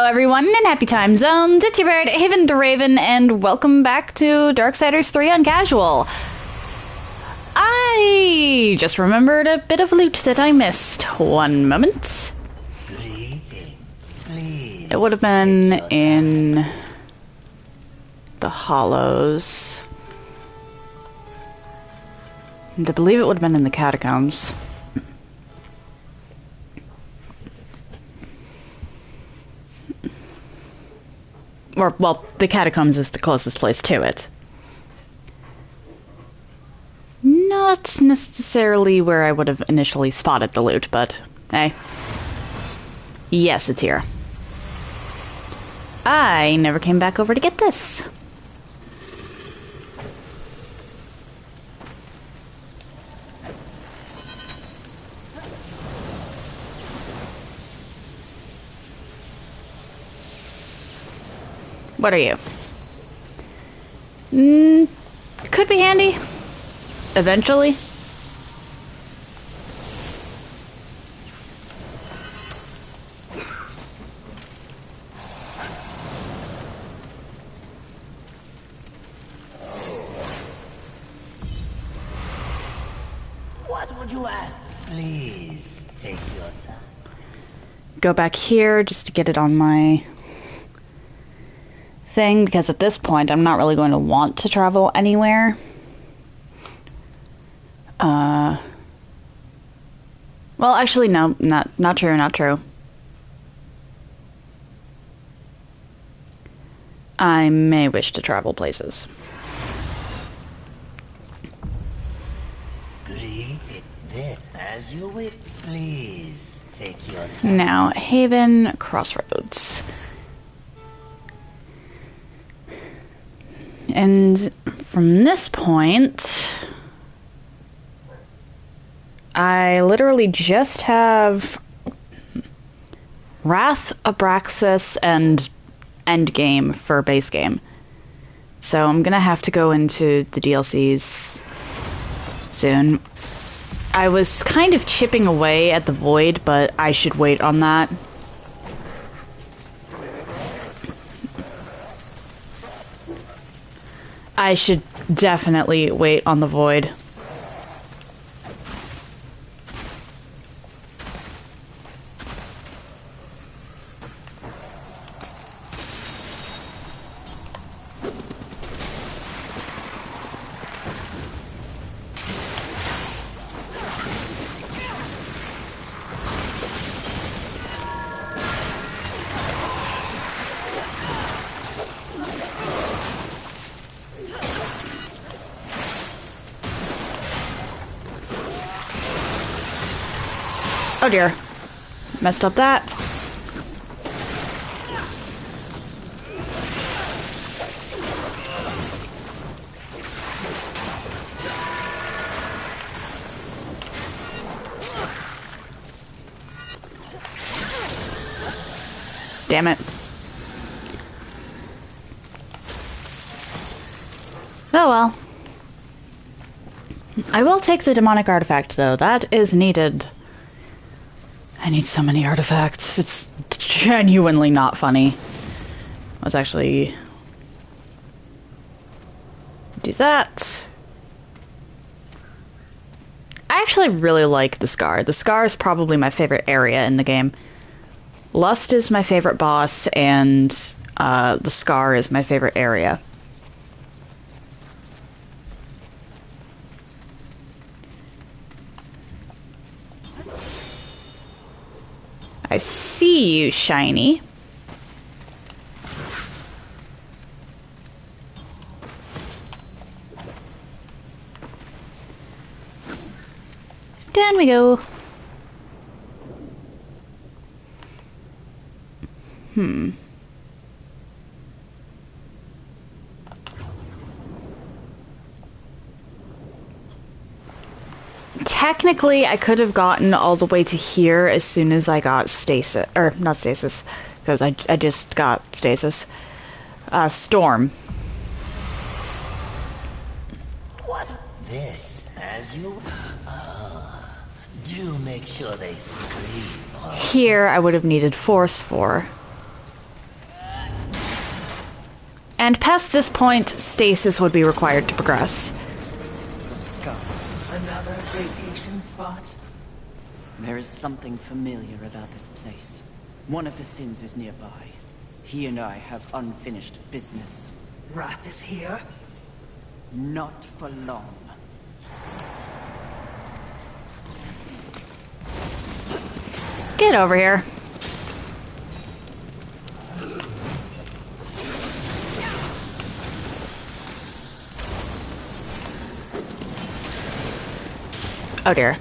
everyone, in Happy Time Zones. It's your bird, Haven the Raven, and welcome back to Darksiders 3 on Casual. I just remembered a bit of loot that I missed. One moment. It would have been in the Hollows. And I believe it would have been in the Catacombs. Or, well, the Catacombs is the closest place to it. Not necessarily where I would have initially spotted the loot, but hey. Yes, it's here. I never came back over to get this. What are you? Could be handy. Eventually. What would you ask? Please take your time. Go back here just to get it on my thing, because at this point I'm not really going to want to travel anywhere. Well, actually, no, not true. I may wish to travel places. Great. This, as you wish. Please take your time. Now, Haven Crossroads. And from this point, I literally just have Wrath, Abraxas, and Endgame for base game. So I'm gonna have to go into the DLCs soon. I was kind of chipping away at the Void, but I should wait on that. I should definitely wait on the Void. Oh dear. Messed up that. Damn it. Oh well. I will take the demonic artifact though. That is needed. I need so many artifacts. It's genuinely not funny. I was actually... do that. I actually really like the Scar. The Scar is probably my favorite area in the game. Lust is my favorite boss, and the Scar is my favorite area. I see you, Shiny. Down we go. Technically, I could have gotten all the way to here as soon as I got stasis, or not stasis, because I just got stasis. Storm. What? This, as you... do make sure they scream. Here, I would have needed Force for. And past this point, stasis would be required to progress. The Sky. Another vacation spot? There is something familiar about this place. One of the Sins is nearby. He and I have unfinished business. Wrath is here? Not for long. Get over here. Oh dear.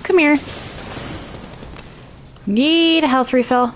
Come here. Need a health refill.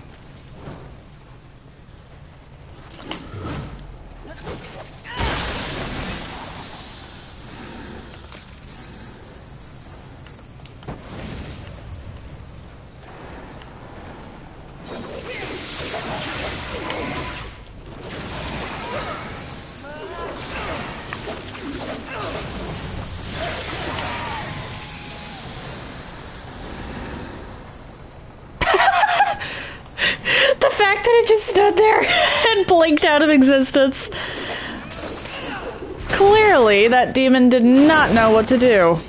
Just stood there and blinked out of existence. Clearly, that demon did not know what to do.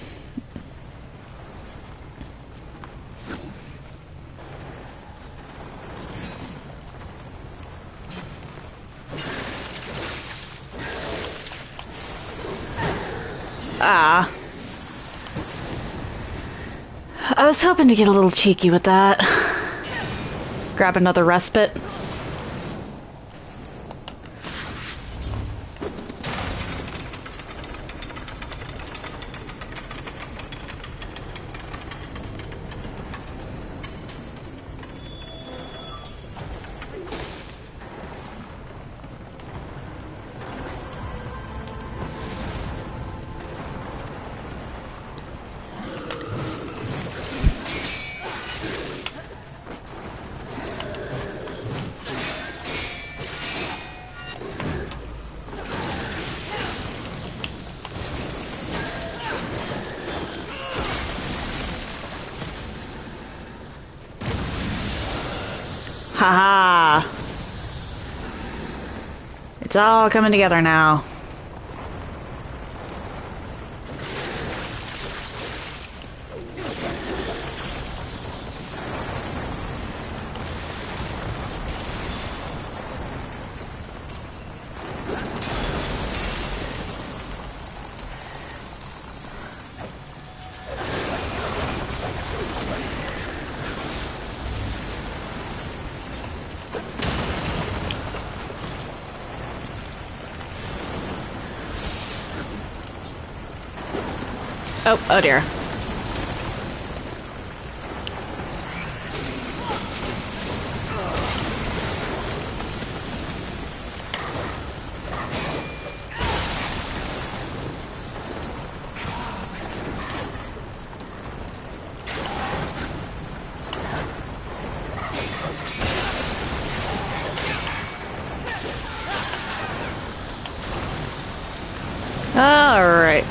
Ah. I was hoping to get a little cheeky with that. Grab another respite. Haha! It's all coming together now. Oh dear. All right.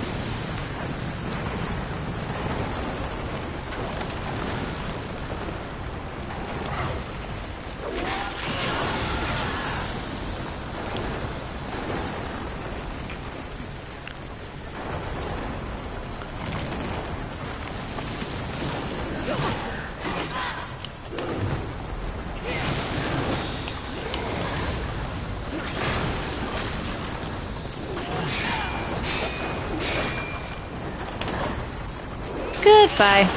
Goodbye.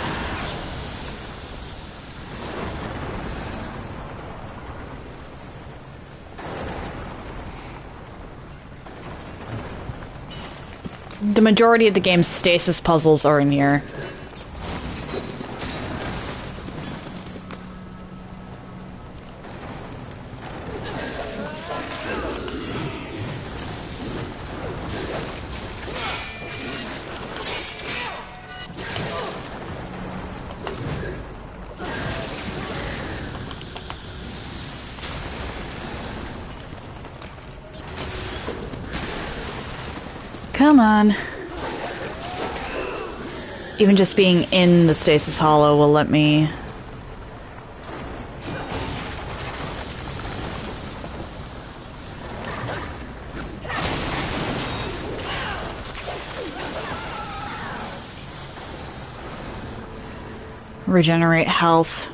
The majority of the game's stasis puzzles are in here. Come on. Even just being in the stasis hollow will let me... regenerate health.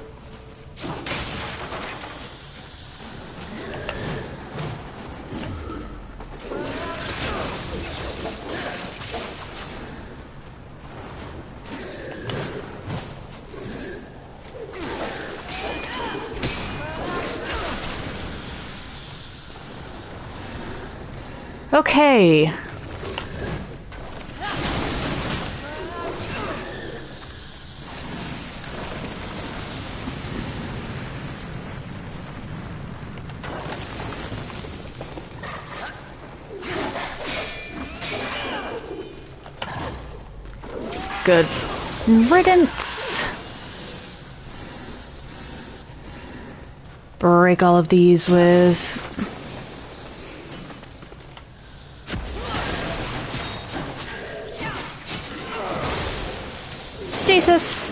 Okay. Good riddance. Break all of these with... stasis.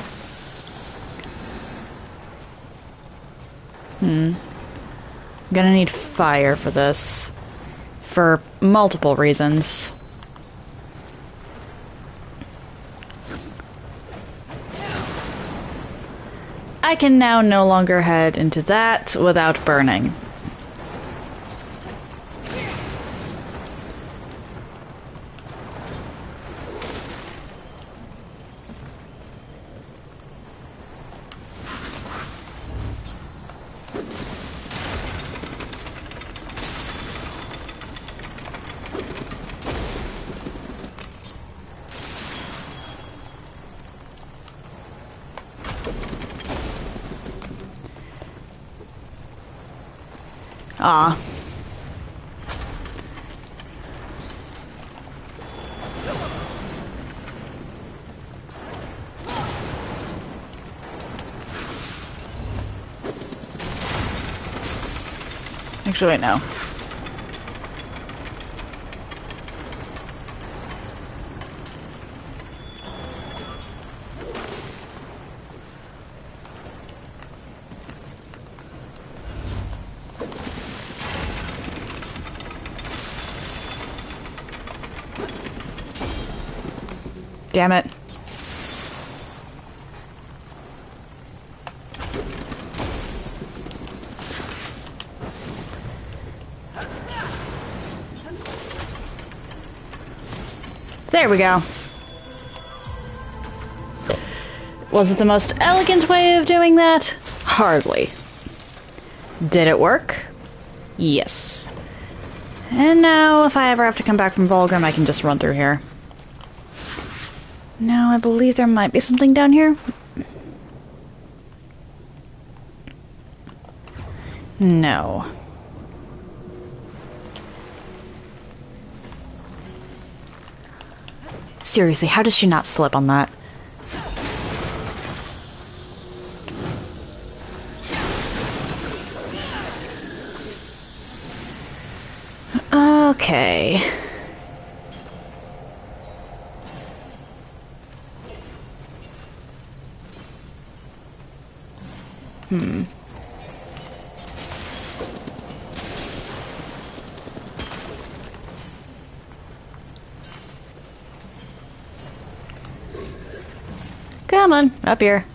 I'm gonna need fire for this. For multiple reasons. I can now no longer head into that without burning. Ah. Actually, wait, no. Damn it. There we go. Was it the most elegant way of doing that? Hardly. Did it work? Yes. And now, if I ever have to come back from Volgrim, I can just run through here. No, I believe there might be something down here. No. Seriously, how does she not slip on that? Okay. Come on, up here.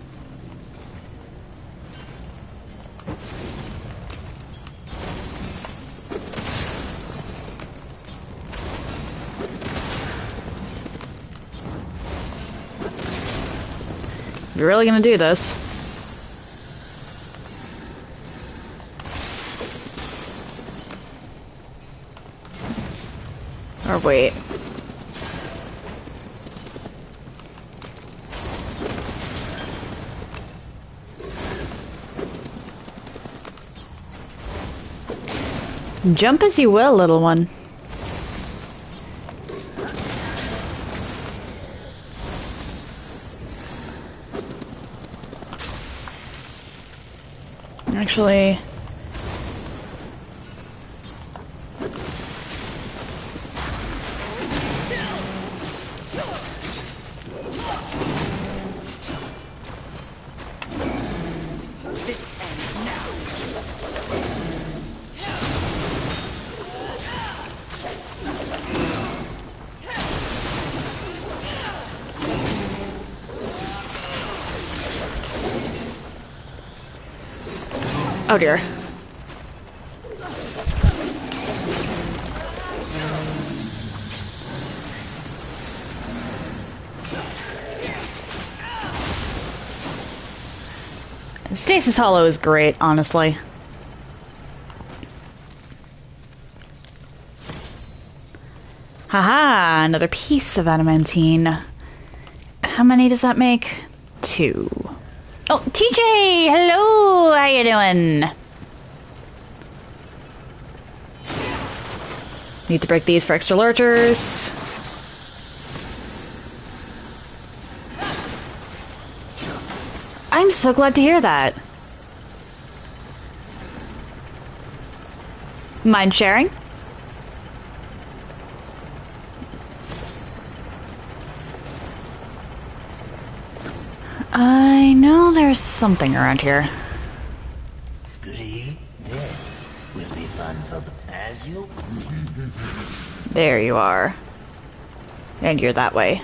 You're really gonna do this? Or wait. Jump as you will, little one. Actually... Oh dear. Stasis Hollow is great, honestly. Haha, another piece of adamantine. How many does that make? 2. Oh, TJ! Hello! How you doing? Need to break these for extra lurchers. I'm so glad to hear that. Mind sharing? I know there's something around here. Goody, this will be fun for as you. There you are. And you're that way.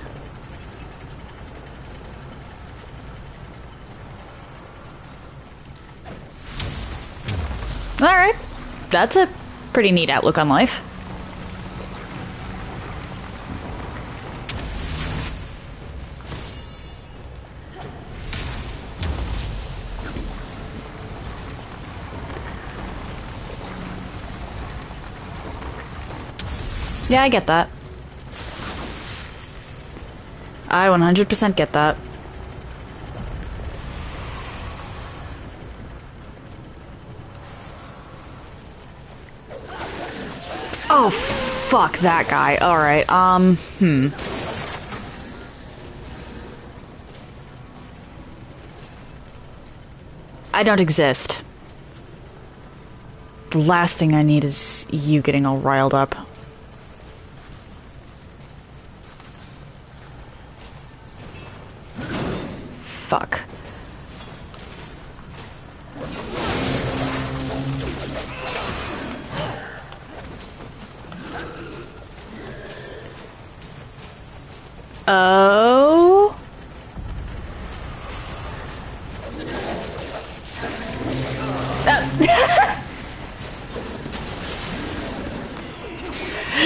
Alright. That's a pretty neat outlook on life. Yeah, I get that. I 100% get that. Oh, fuck that guy. Alright, I don't exist. The last thing I need is you getting all riled up. Fuck. Oh.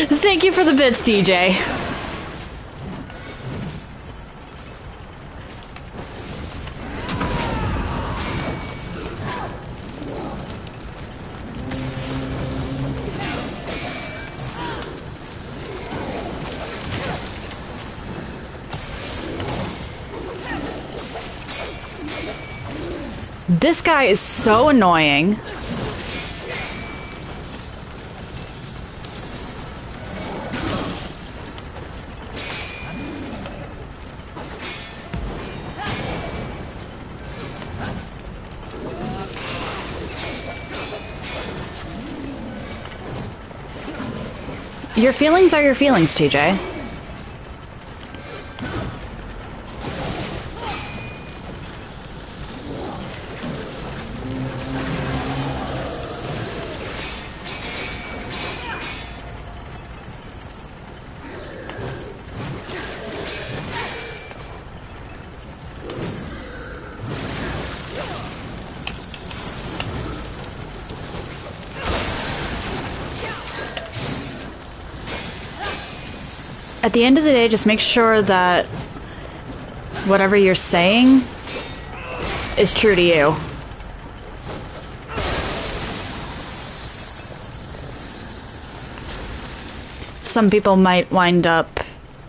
Thank you for the bits, DJ. This guy is so annoying. Your feelings are your feelings, TJ. At the end of the day, just make sure that whatever you're saying is true to you. Some people might wind up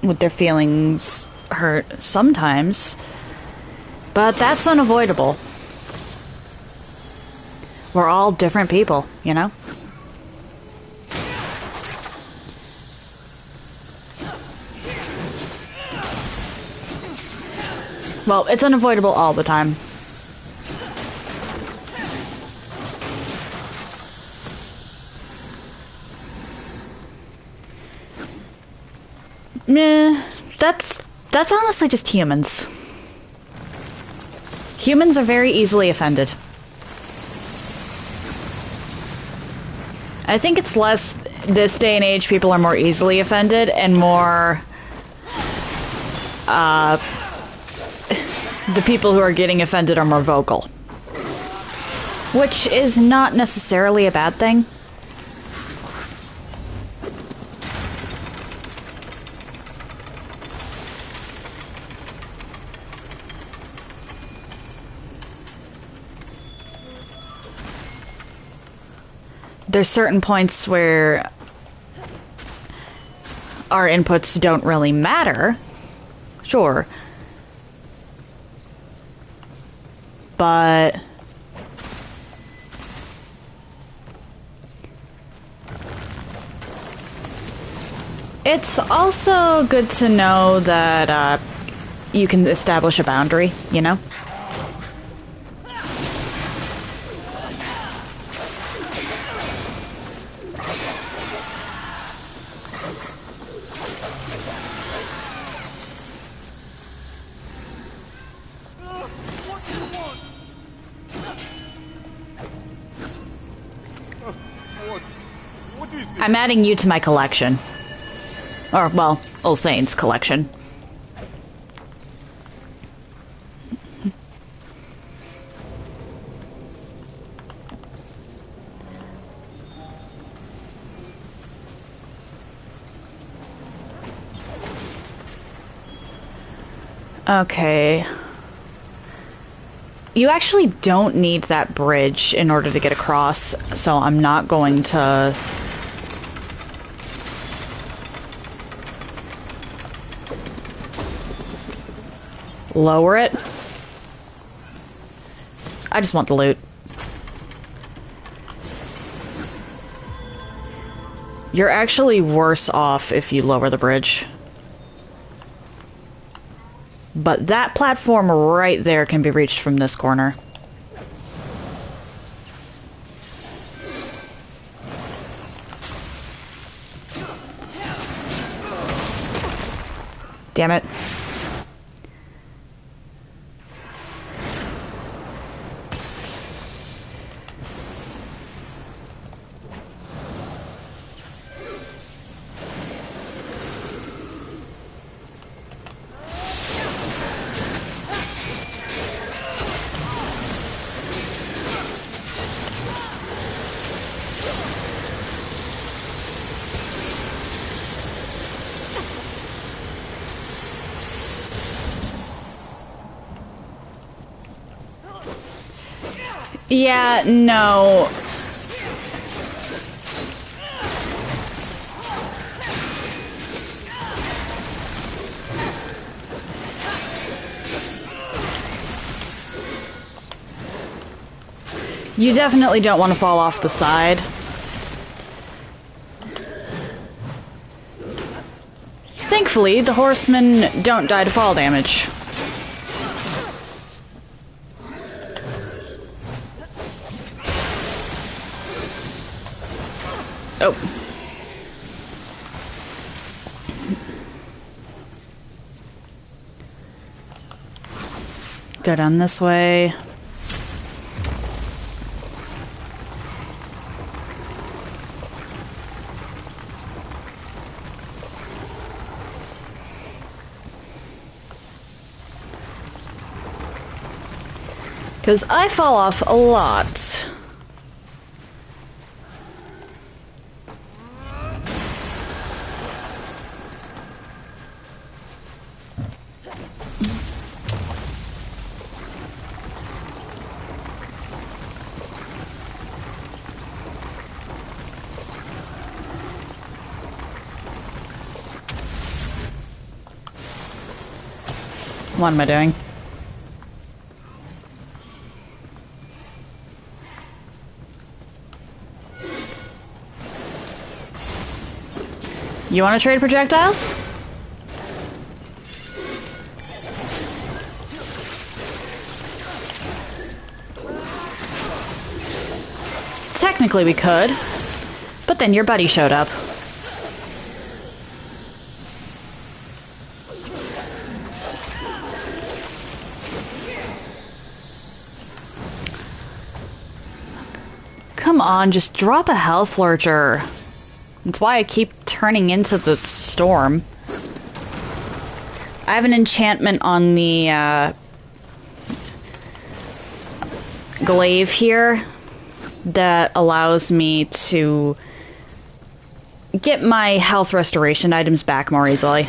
with their feelings hurt sometimes, but that's unavoidable. We're all different people, you know? Well, it's unavoidable all the time. Meh, that's honestly just humans. Humans are very easily offended. I think it's less this day and age people are more easily offended and more the people who are getting offended are more vocal. Which is not necessarily a bad thing. There's certain points where our inputs don't really matter. Sure. But it's also good to know that you can establish a boundary, you know? I'm adding you to my collection. Or, well, All Saints collection. Okay. You actually don't need that bridge in order to get across, so I'm not going to... lower it. I just want the loot. You're actually worse off if you lower the bridge. But that platform right there can be reached from this corner. Damn it. Yeah, no. You definitely don't want to fall off the side. Thankfully, the horsemen don't die to fall damage. Oh. Go down this way. Because I fall off a lot. What am I doing? You want to trade projectiles? Technically we could, but then your buddy showed up. Come on, just drop a health lurcher. That's why I keep turning into the storm. I have an enchantment on the glaive here that allows me to get my health restoration items back more easily.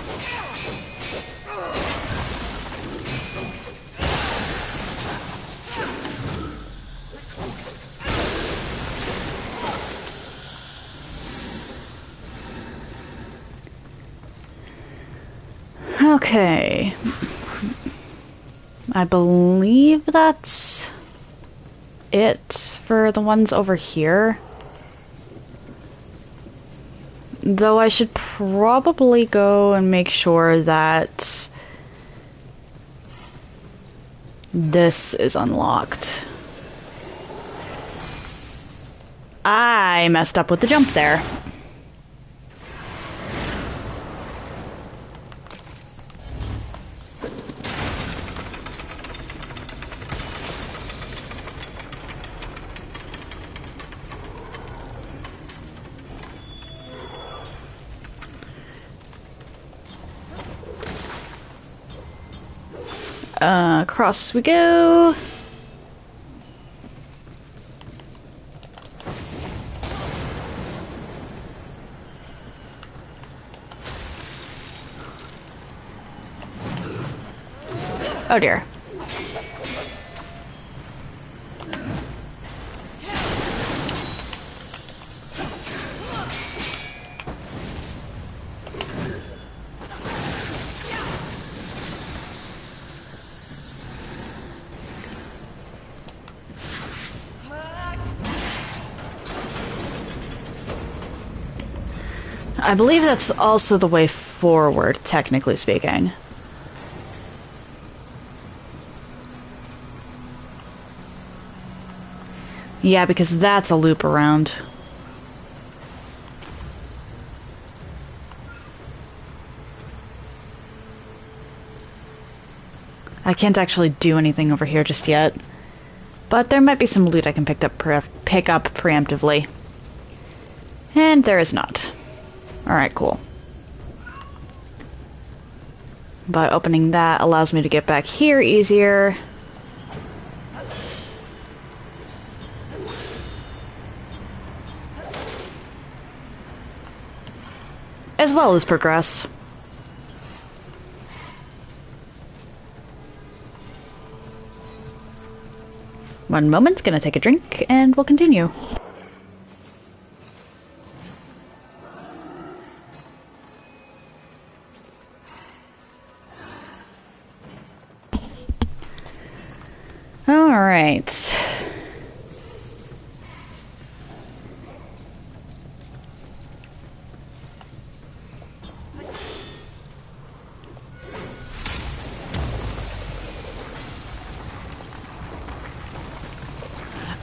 Okay. I believe that's it for the ones over here. Though I should probably go and make sure that this is unlocked. I messed up with the jump there. Across we go. Oh dear. I believe that's also the way forward, technically speaking. Yeah, because that's a loop around. I can't actually do anything over here just yet. But there might be some loot I can pick up preemptively. And there is not. Alright, cool. By opening that allows me to get back here easier. As well as progress. One moment, gonna take a drink, and we'll continue. Alright.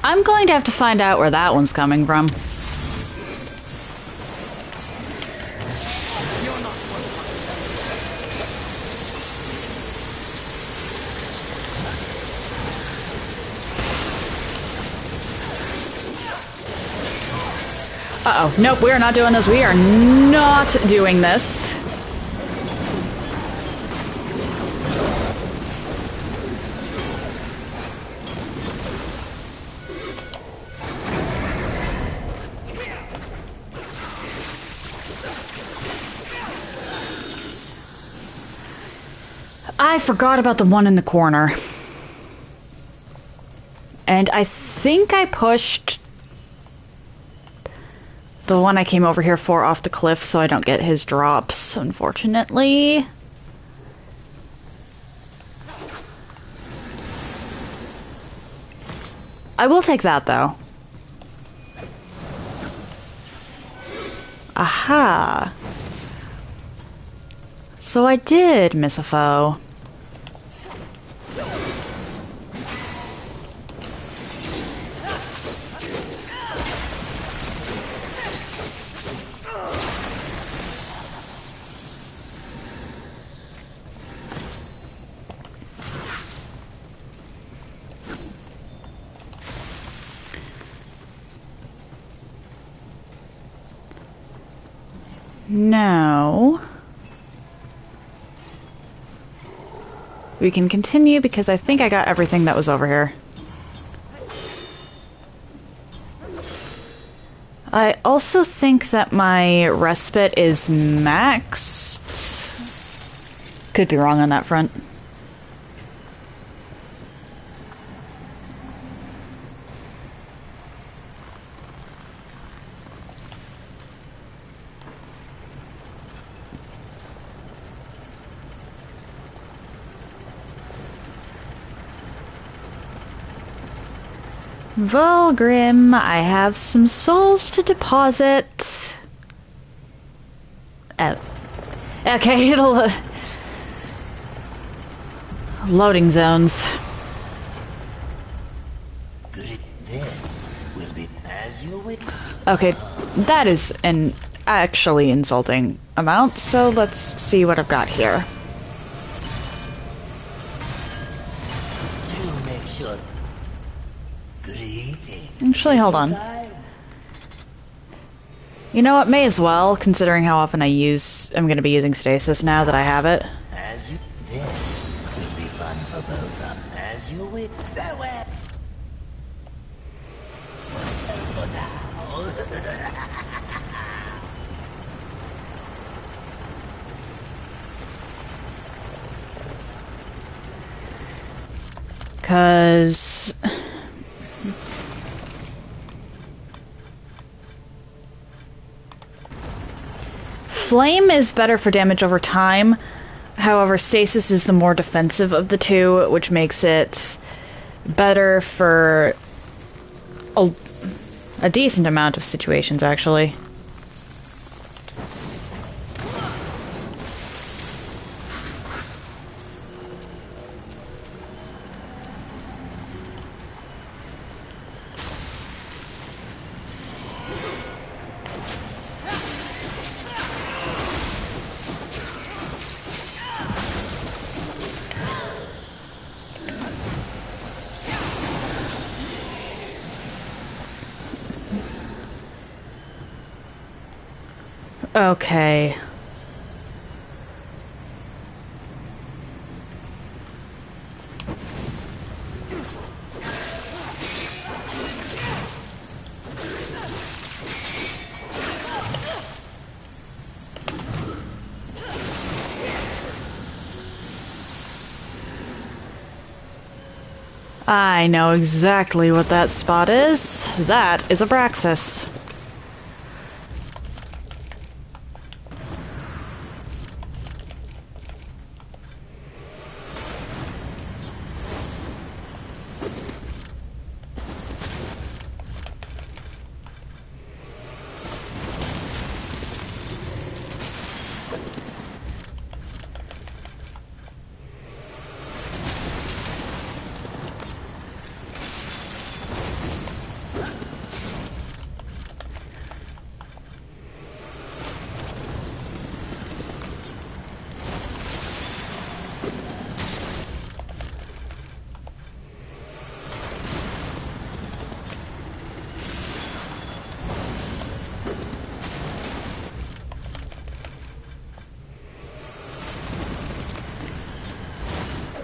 I'm going to have to find out where that one's coming from. Uh-oh. Nope, we are not doing this. We are not doing this. I forgot about the one in the corner. And I think I pushed the one I came over here for off the cliff so I don't get his drops, unfortunately. I will take that, though. Aha. So I did miss a foe. Now, we can continue because I think I got everything that was over here. I also think that my respite is maxed. Could be wrong on that front. Volgrim, I have some souls to deposit. Oh. Okay, it'll... loading zones. Good at this will be as you would. Okay, that is an actually insulting amount, so let's see what I've got here. Do make sure. Good eating. Actually, hold on. You know what, may as well, considering how often I'm going to be using stasis now that I have it. As you. This will be fun for both of them. As you would. Farewell. For now. Cause... Flame is better for damage over time. However, stasis is the more defensive of the two, which makes it better for a decent amount of situations, actually. Okay. I know exactly what that spot is. That is Abraxas.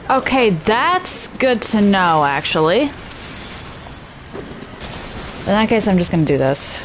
Okay, that's good to know, actually. In that case, I'm just gonna do this.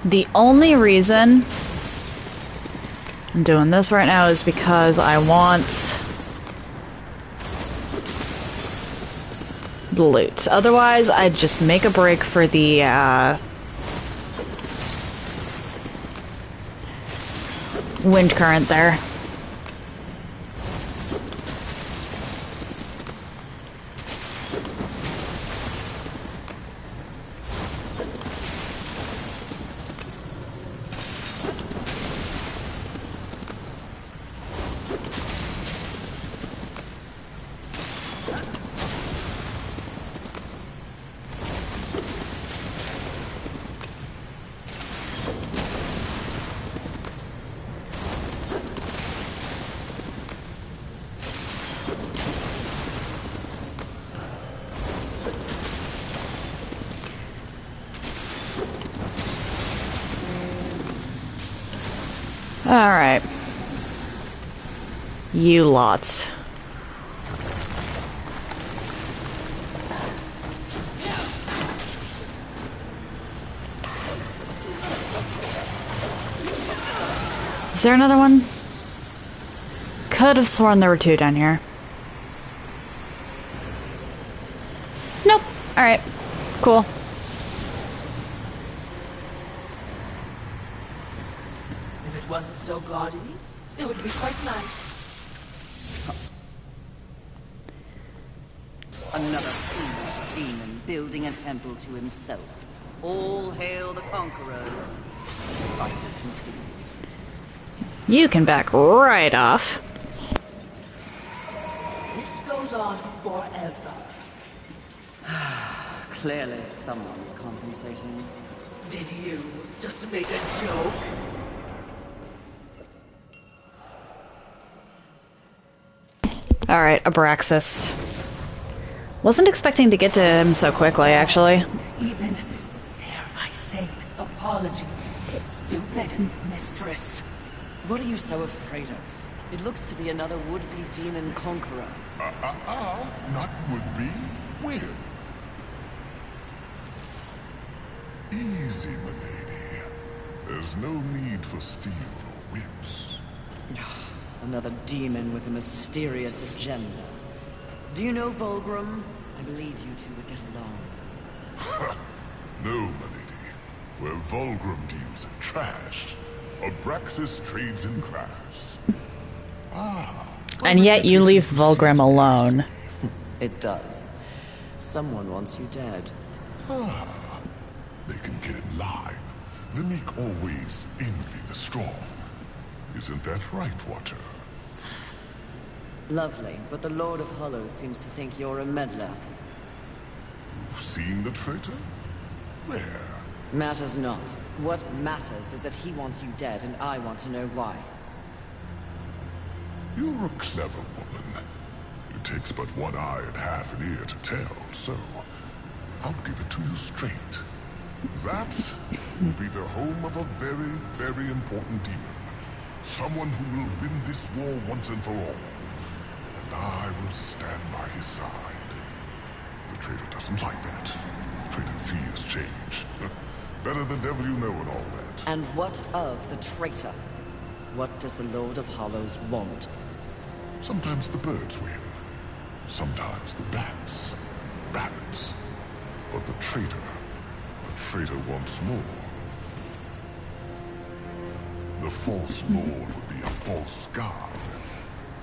The only reason I'm doing this right now is because I want the loot. Otherwise, I'd just make a break for the wind current there. Alright. You lots. Is there another one? Could have sworn there were two down here. Nope. Alright. Cool. If it wasn't so gaudy, it would be quite nice. Another foolish demon building a temple to himself. All hail the conquerors. The fight continues. You can back right off. This goes on forever. Clearly someone's compensating. Did you just make a joke? Alright, Abraxas. Wasn't expecting to get to him so quickly, actually. Even, dare I say with apologies, stupid mistress. What are you so afraid of? It looks to be another would-be demon conqueror. Not would be, will. Easy, milady. There's no need for steel or whips. Another demon with a mysterious agenda. Do you know Volgrim? I believe you two would get along. No, milady. Where Volgrim deals in trash, Abraxas trades in class. And yet you leave Volgrim alone. It does. Someone wants you dead. They can get in line. The meek always envy the strong. Isn't that right, Watcher? Lovely, but the Lord of Hollows seems to think you're a meddler. You've seen the traitor? Where? Matters not. What matters is that he wants you dead, and I want to know why. You're a clever woman. It takes but one eye and half an ear to tell, so I'll give it to you straight. That will be the home of a very, very important demon. Someone who will win this war once and for all. And I will stand by his side. The traitor doesn't like that. The traitor fears change. Better the devil you know and all that. And what of the traitor? What does the Lord of Hollows want? Sometimes the birds win. Sometimes the bats. Balance. But the traitor wants more. The false lord would be a false god.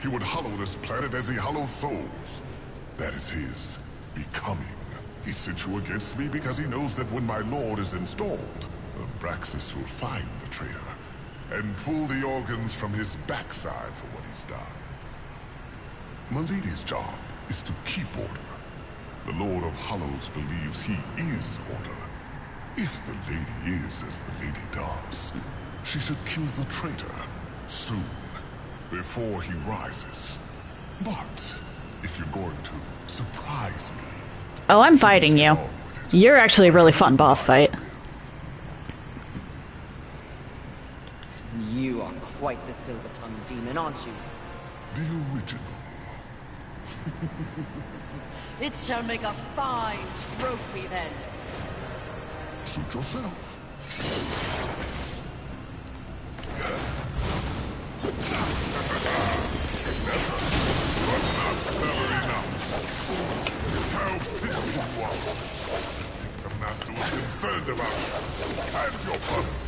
He would hollow this planet as he hollows souls. That is his becoming. He sent you against me because he knows that when my lord is installed, Abraxas will find the traitor and pull the organs from his backside for what he's done. Milady's job is to keep order. The Lord of Hollows believes he is order. If the lady is as the lady does, she should kill the traitor soon, before he rises. But if you're going to surprise me... Oh, I'm fighting you. You're actually a really fun boss fight. You are quite the silver-tongued demon, aren't you? The original. It shall make a fine trophy, then. Suit yourself. How pitiful you are. The master was concerned about you and your brothers.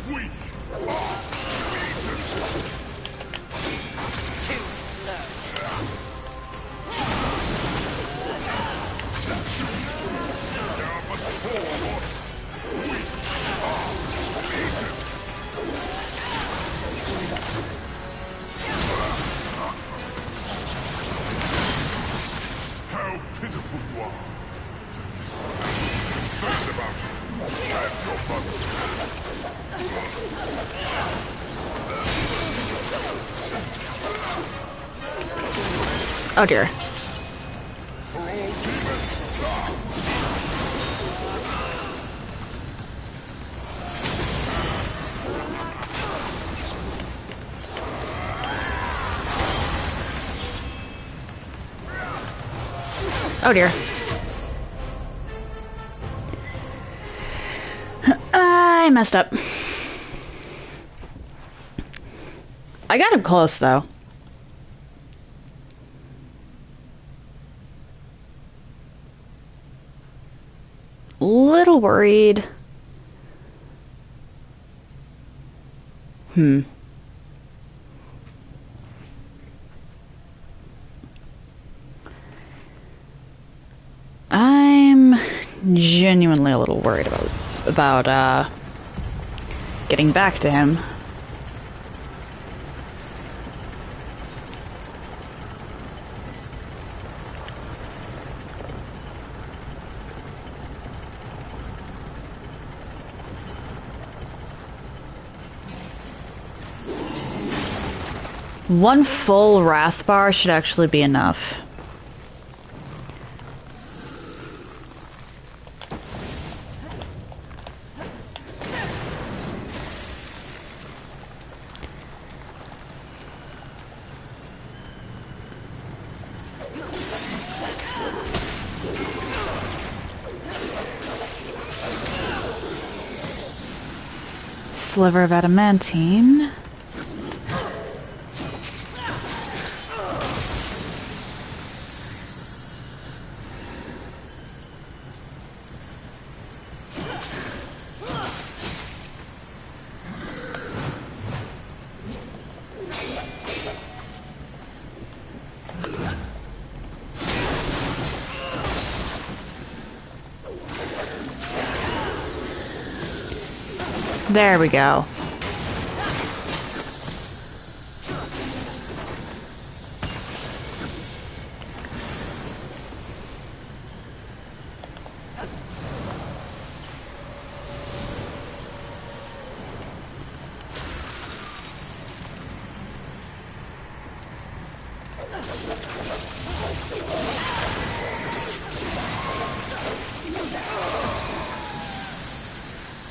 We are leaders. How pitiful you are. Concerned about you and your brothers. Oh dear. Oh dear. I messed up. I got him close though. Little worried. I'm genuinely a little worried about getting back to him. One full wrath bar should actually be enough. Sliver of adamantine. There we go.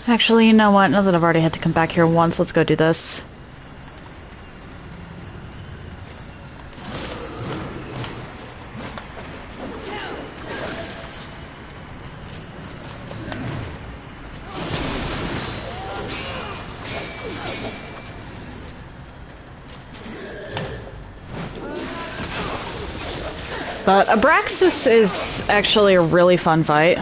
Actually, you know what? Now that I've already had to come back here once, let's go do this. But Abraxas is actually a really fun fight.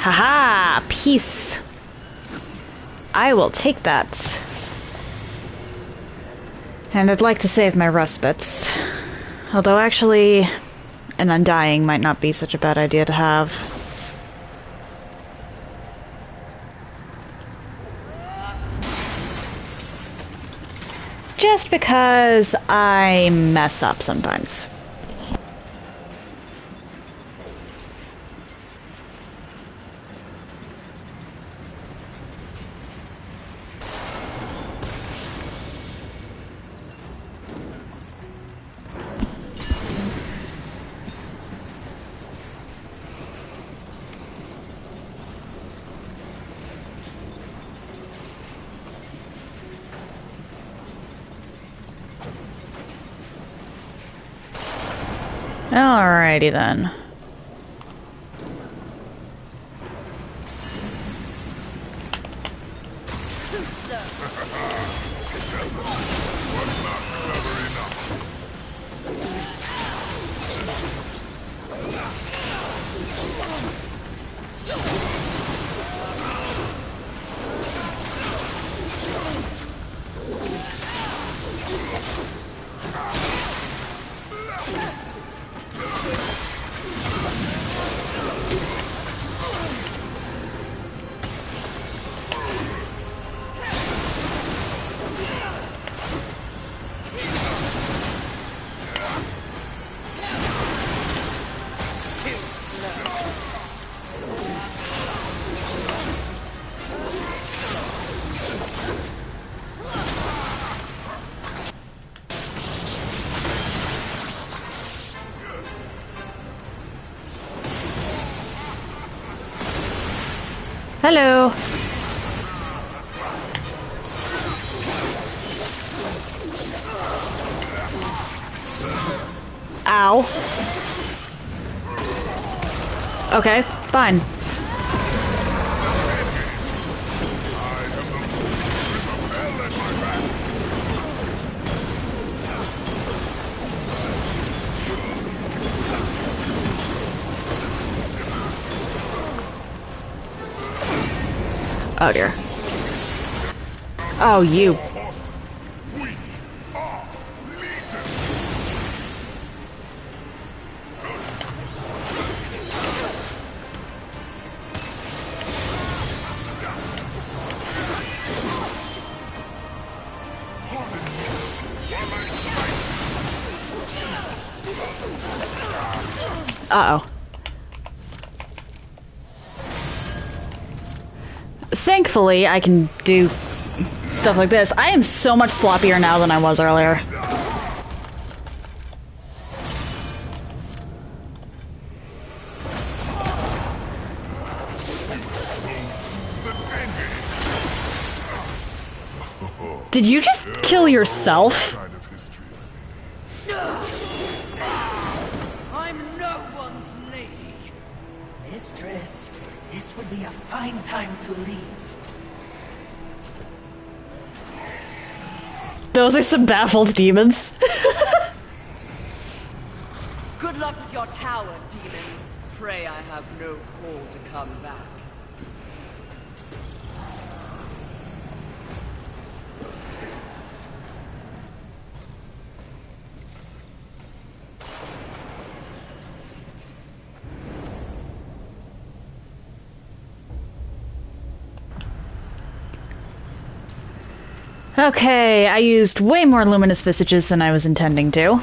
Haha! Peace! I will take that. And I'd like to save my ruspits. Although actually, an undying might not be such a bad idea to have. Just because I mess up sometimes. Alrighty then. Hello. Ow. Okay, fine. Oh dear. Oh, you. Uh-oh. Thankfully, I can do stuff like this. I am so much sloppier now than I was earlier. Did you just kill yourself? I'm no one's lady. Mistress, this would be a fine time to leave. Those are some baffled demons. Good luck with your tower, demons. Pray I have no call to come back. Okay, I used way more luminous visages than I was intending to.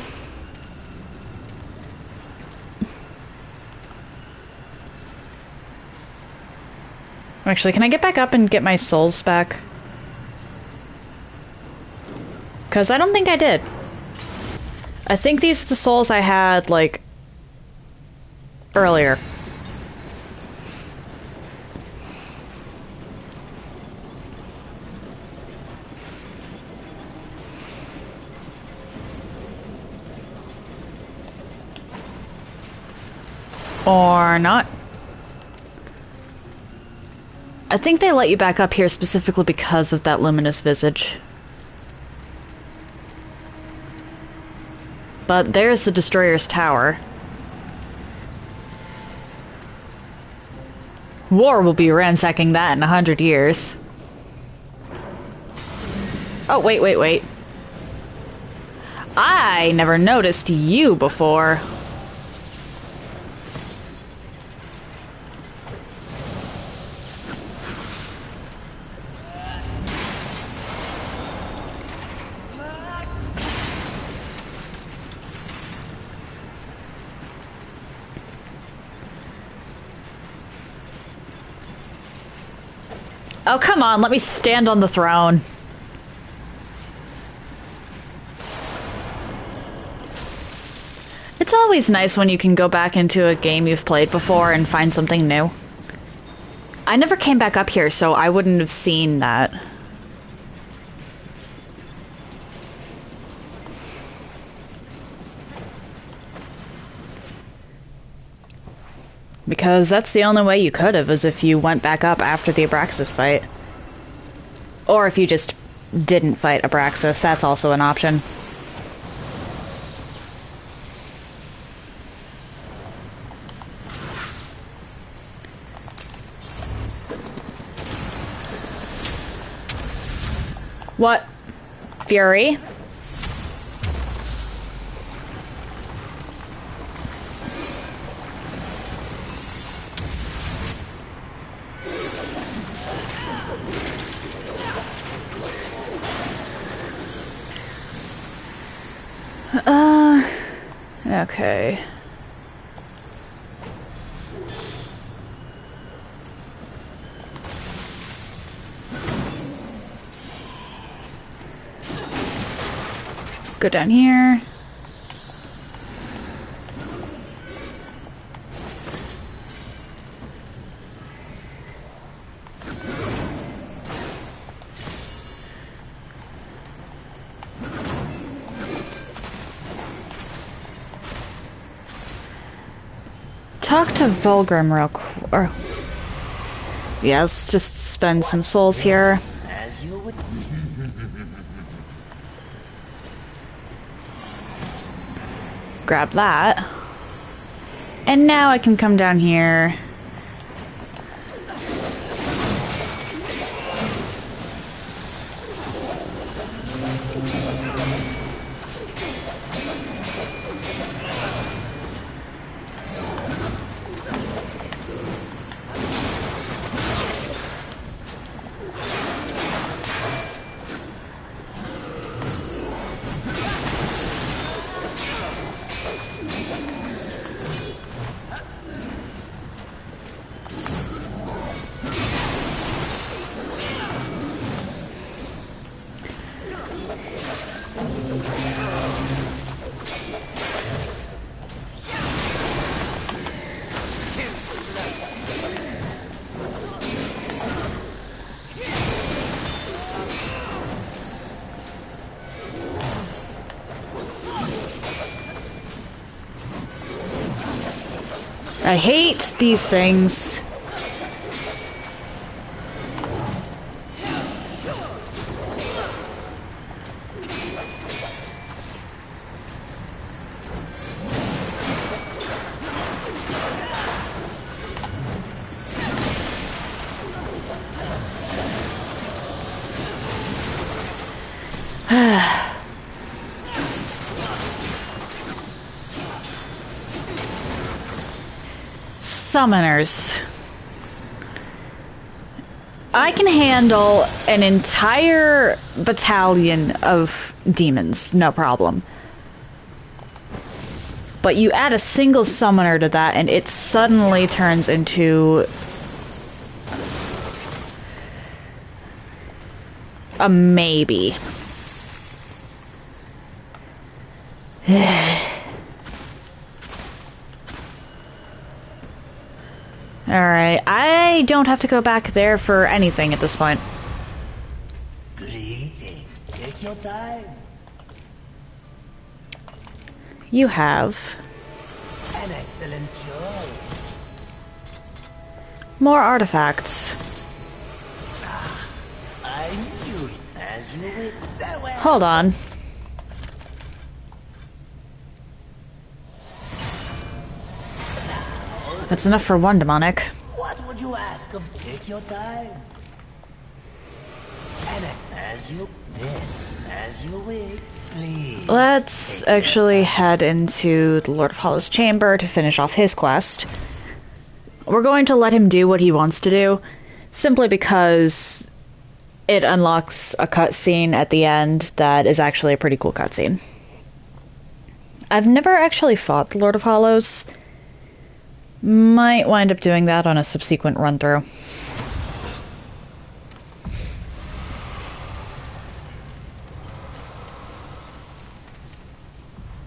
Actually, can I get back up and get my souls back? Because I don't think I did. I think these are the souls I had, like, earlier. Or not. I think they let you back up here specifically because of that luminous visage. But there's the Destroyer's Tower. War will be ransacking that in 100 years. Oh, wait. I never noticed you before. Oh, come on, let me stand on the throne. It's always nice when you can go back into a game you've played before and find something new. I never came back up here, so I wouldn't have seen that. Because that's the only way you could have, is if you went back up after the Abraxas fight. Or if you just didn't fight Abraxas, that's also an option. What? Fury? Okay. Go down here. talk to Vulgrim real quick. Yeah, let's just spend some souls here. As you would. Grab that. And now I can come down here. I hate these things. Summoners. I can handle an entire battalion of demons, no problem. But you add a single summoner to that and it suddenly turns into a maybe. Alright, I don't have to go back there for anything at this point. Good eating. Take your time. You have An excellent choice. more artifacts. I knew it. As you would. Farewell. Hold on. That's enough for one demonic. What would you ask of? Take your time. And as you wish, please. Let's actually head into the Lord of Hollow's chamber to finish off his quest. We're going to let him do what he wants to do, simply because it unlocks a cutscene at the end that is actually a pretty cool cutscene. I've never actually fought the Lord of Hollows. Might wind up doing that on a subsequent run-through.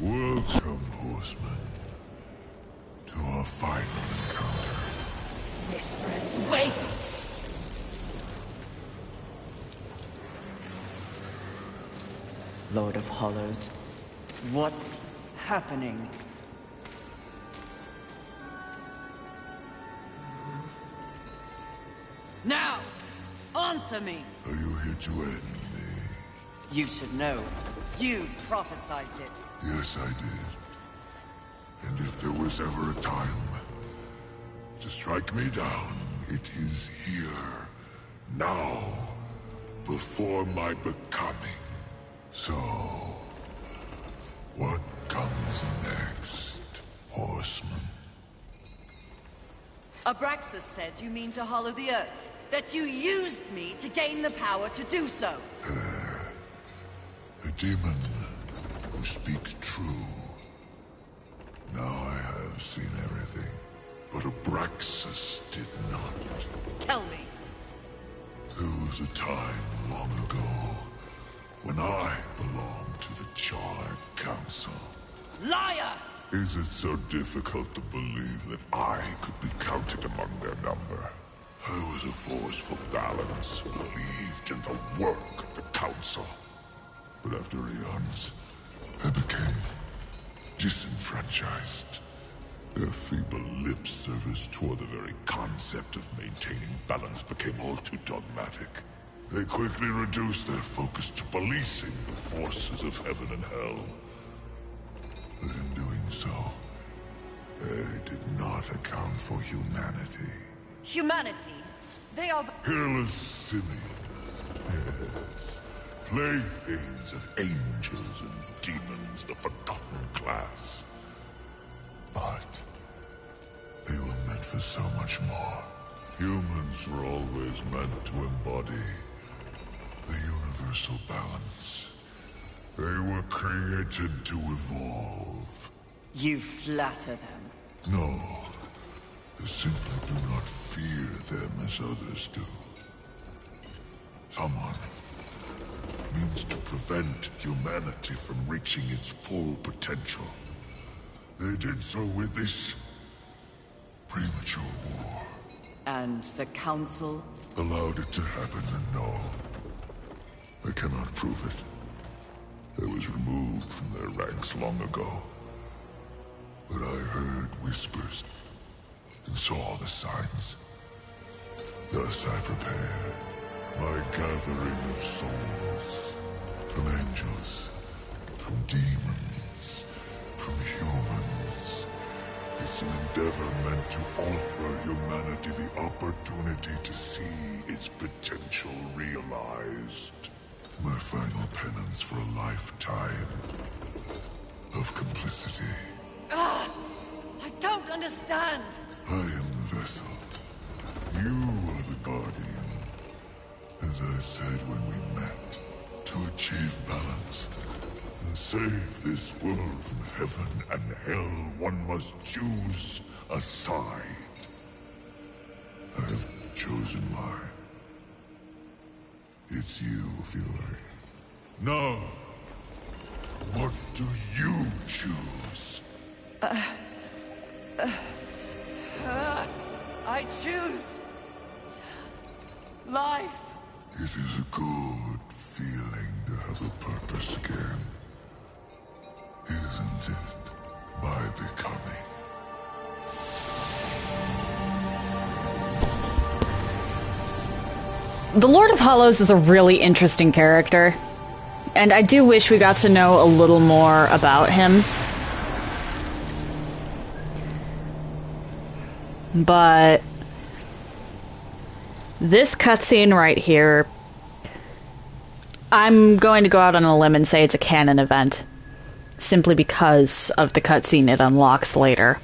Welcome, horseman, to our final encounter. Mistress, wait! Lord of Hollows, what's happening? Now, answer me! Are you here to end me? You should know. You prophesized it. Yes, I did. And if there was ever a time to strike me down, it is here. Now. Before my becoming. So, what comes next, horseman? Abraxas said you mean to hollow the earth. That you used me to gain the power to do so. A demon who speaks true. Now I have seen everything, but Abraxas did not. Tell me. There was a time long ago when I belonged to the Charred Council. Liar! Is it so difficult to believe that I could be counted among their number? I was a force for balance, believed in the work of the Council. But after eons, I became disenfranchised. Their feeble lip service toward the very concept of maintaining balance became all too dogmatic. They quickly reduced their focus to policing the forces of heaven and hell. But in doing so, they did not account for humanity. Humanity? They are... Hairless simians, yes. Playthings of angels and demons, the forgotten class. But they were meant for so much more. Humans were always meant to embody the universal balance. They were created to evolve. You flatter them. No, they simply do not fear them as others do. Someone means to prevent humanity from reaching its full potential. They did so with this premature war. And the Council? Allowed it to happen, and no, they cannot prove it. It was removed from their ranks long ago. But I heard whispers and saw the signs. Thus I prepared my gathering of souls, from angels, from demons, from humans. It's an endeavor meant to offer humanity the opportunity to see its potential realized. My final penance for a lifetime of complicity. I don't understand! I am the vessel. You are the guardian. As I said when we met, to achieve balance and save this world from heaven and hell, one must choose a side. I have chosen mine. It's you, Fury. Now, what do you choose? I choose... life. It is a good feeling to have a purpose again. Isn't it? My becoming. The Lord of Hollows is a really interesting character, and I do wish we got to know a little more about him. But this cutscene right here, I'm going to go out on a limb and say it's a canon event, simply because of the cutscene it unlocks later.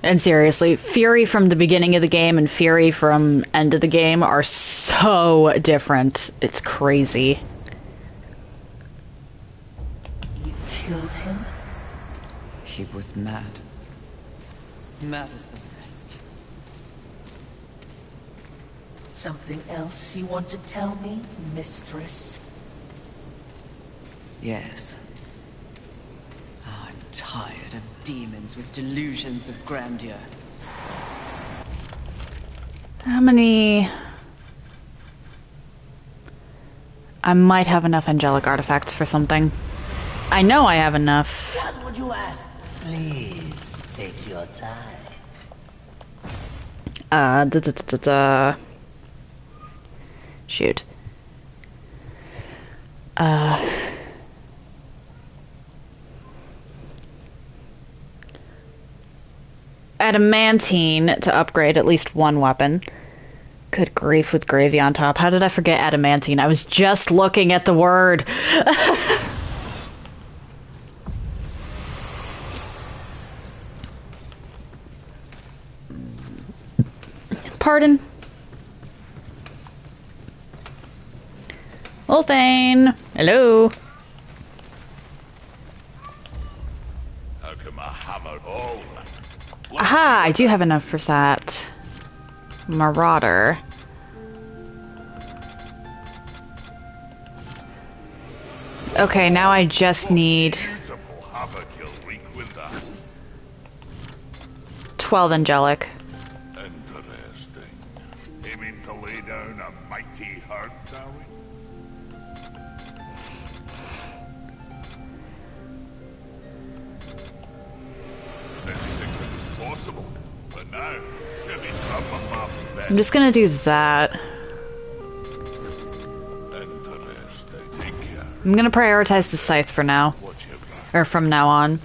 And seriously, Fury from the beginning of the game and Fury from end of the game are so different. It's crazy. You killed him? He was mad. Mad as the rest. Something else you want to tell me, mistress? Yes. I'm tired of demons with delusions of grandeur. How many... I might have enough angelic artifacts for something. I know I have enough. What would you ask? Please, take your time. Shoot. Adamantine to upgrade at least one weapon. Good grief with gravy on top. How did I forget adamantine? I was just looking at the word. Pardon. Ulthane. Hello. How come I hammered all that? Aha, I do have enough for that. Marauder. Okay, now I just need Beautiful havoc you'll wreak with that. 12 angelic. Interesting. Aiming to lay down a mighty herd, are we? Anything that is possible. But now, give me some of my best. I'm just gonna do that. Interesting. Take care. I'm gonna prioritize the scythe for now. Watch your back. Or from now on.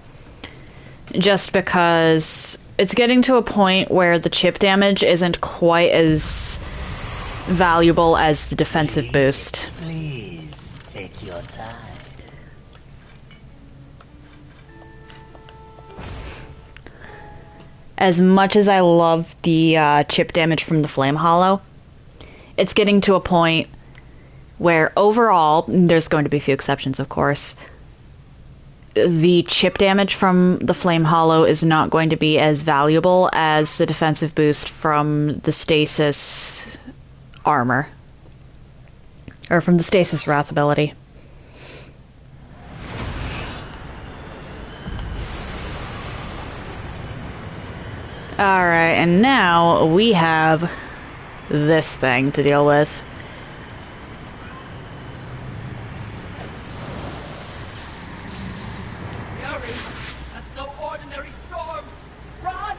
Just because it's getting to a point where the chip damage isn't quite as valuable as the defensive boost. Please, take your time. As much as I love the chip damage from the Flame Hollow, it's getting to a point where overall, there's going to be a few exceptions, of course, the chip damage from the Flame Hollow is not going to be as valuable as the defensive boost from the Stasis armor. Or from the Stasis Wrath ability. Alright, and now we have this thing to deal with. Yuri, that's no ordinary storm. Run!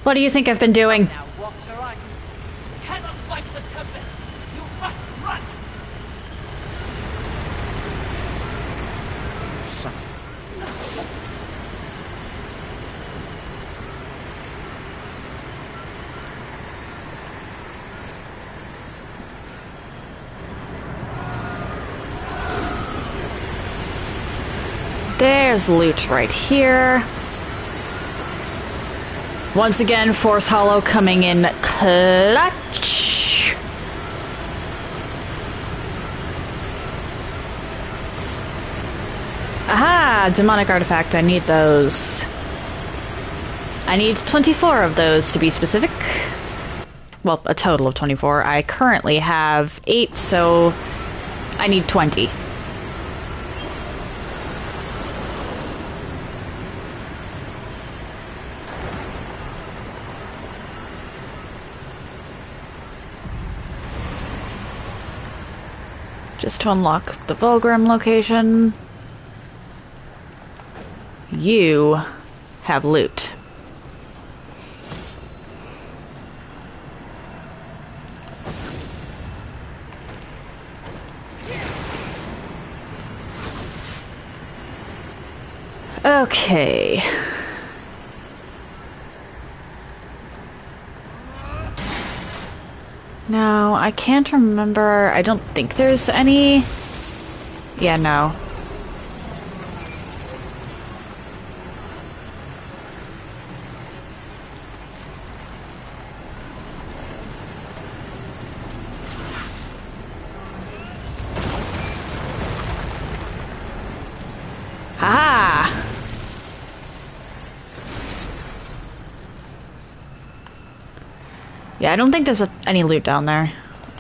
What do you think I've been doing? Now walk your eye. You cannot fight the tempest. You must run. There's loot right here. Once again, Force Hollow coming in clutch. Aha! Demonic artifact. I need those. I need 24 of those to be specific. Well, a total of 24. I currently have 8, so I need 20. Just to unlock the Vulgrim location. You have loot. Okay. No, I can't remember. I don't think there's any. Yeah, no. Haha! Yeah, I don't think there's any loot down there.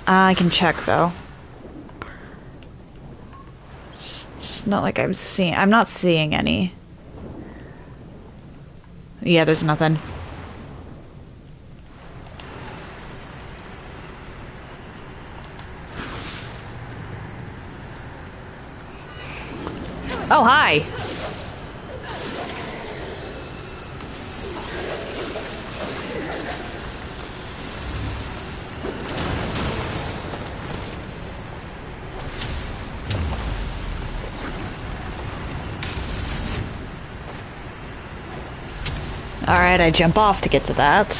I can check though. It's not like I'm not seeing any. Yeah, there's nothing. Oh, hi! Alright, I jump off to get to that.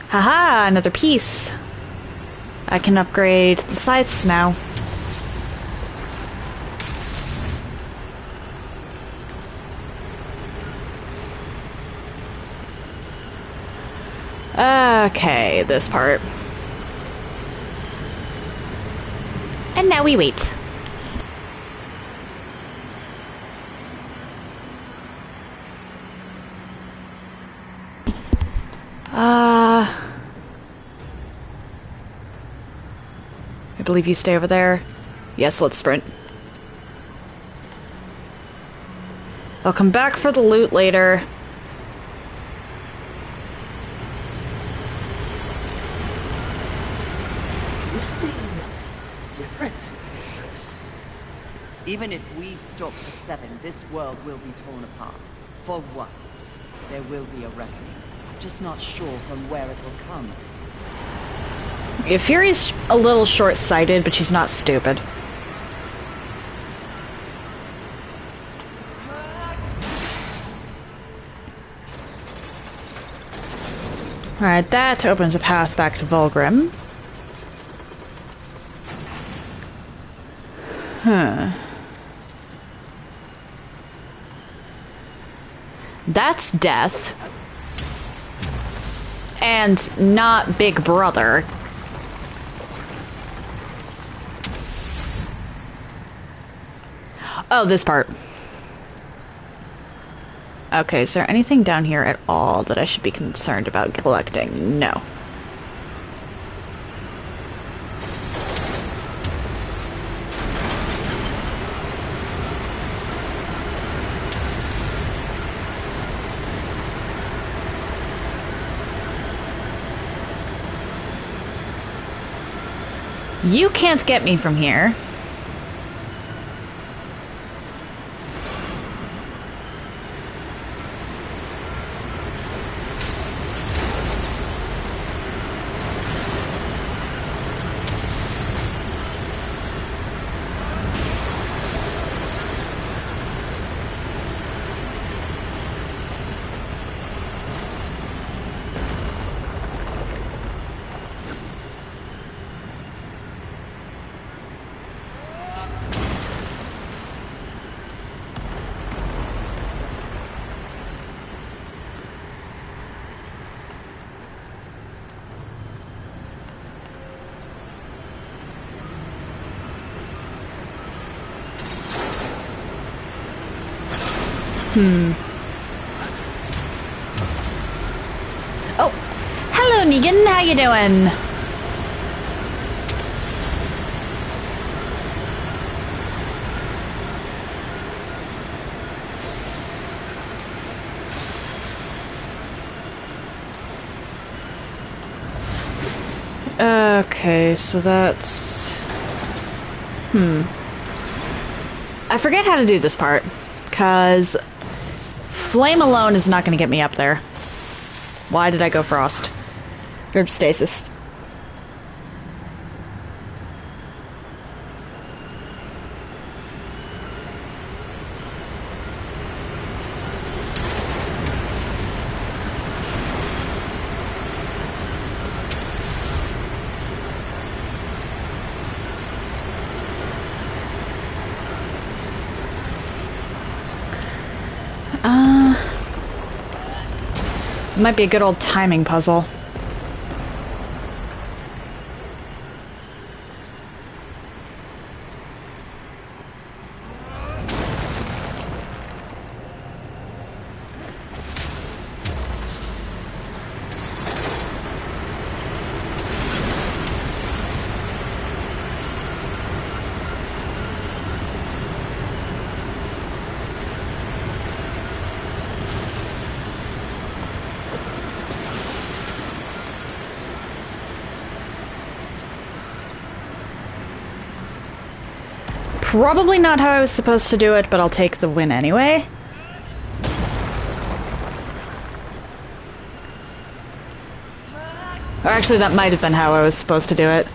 Haha, another piece. I can upgrade the scythes now. Okay, this part. And now we wait. I believe you stay over there. Yes, let's sprint. I'll come back for the loot later. You seem different, mistress. Even if we stop the Seven, this world will be torn apart. For what? There will be a reckoning. I'm just not sure from where it will come. Yeah, Fury's a little short-sighted, but she's not stupid. Alright, that opens a path back to Vulgrim. That's death. And not Big Brother. Oh, this part. Okay, is there anything down here at all that I should be concerned about collecting? No. You can't get me from here. Oh, hello Negan, how you doing? Okay, so that's... I forget how to do this part, because flame alone is not going to get me up there. Why did I go frost? Or stasis. Might be a good old timing puzzle. Probably not how I was supposed to do it, but I'll take the win anyway. Or actually, that might have been how I was supposed to do it.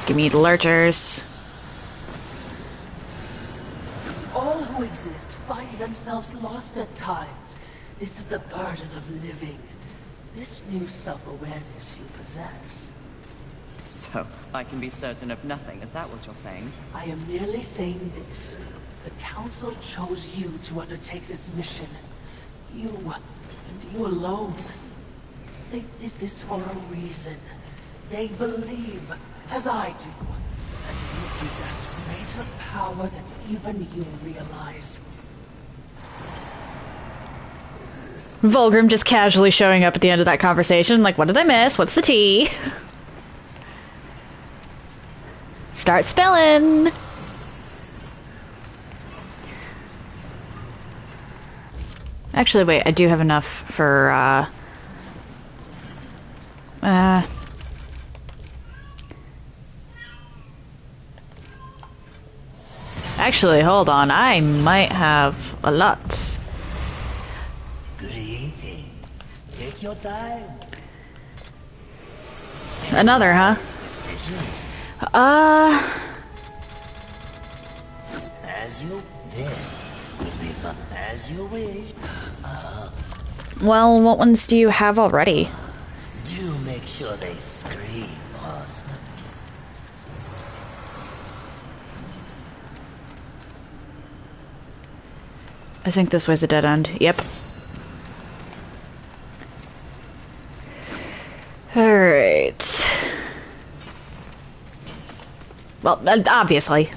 Give me the lurchers. All who exist find themselves lost at times. This is the burden of living. This new self-awareness you possess. So, I can be certain of nothing, is that what you're saying? I am merely saying this. The Council chose you to undertake this mission. You, and you alone. They did this for a reason. They believe, as I do, that you possess greater power than even you realize. Vulgrim just casually showing up at the end of that conversation, like, what did I miss? What's the tea? Start spilling! Actually, wait, I do have enough for, Actually, hold on, I might have a lot. Good eating. Take your time. Another, huh? Decision. As you... This will be fun. As you wish. Well, what ones do you have already? Do make sure they scream, horseman. I think this way's a dead end. Yep. Alright. Well, obviously.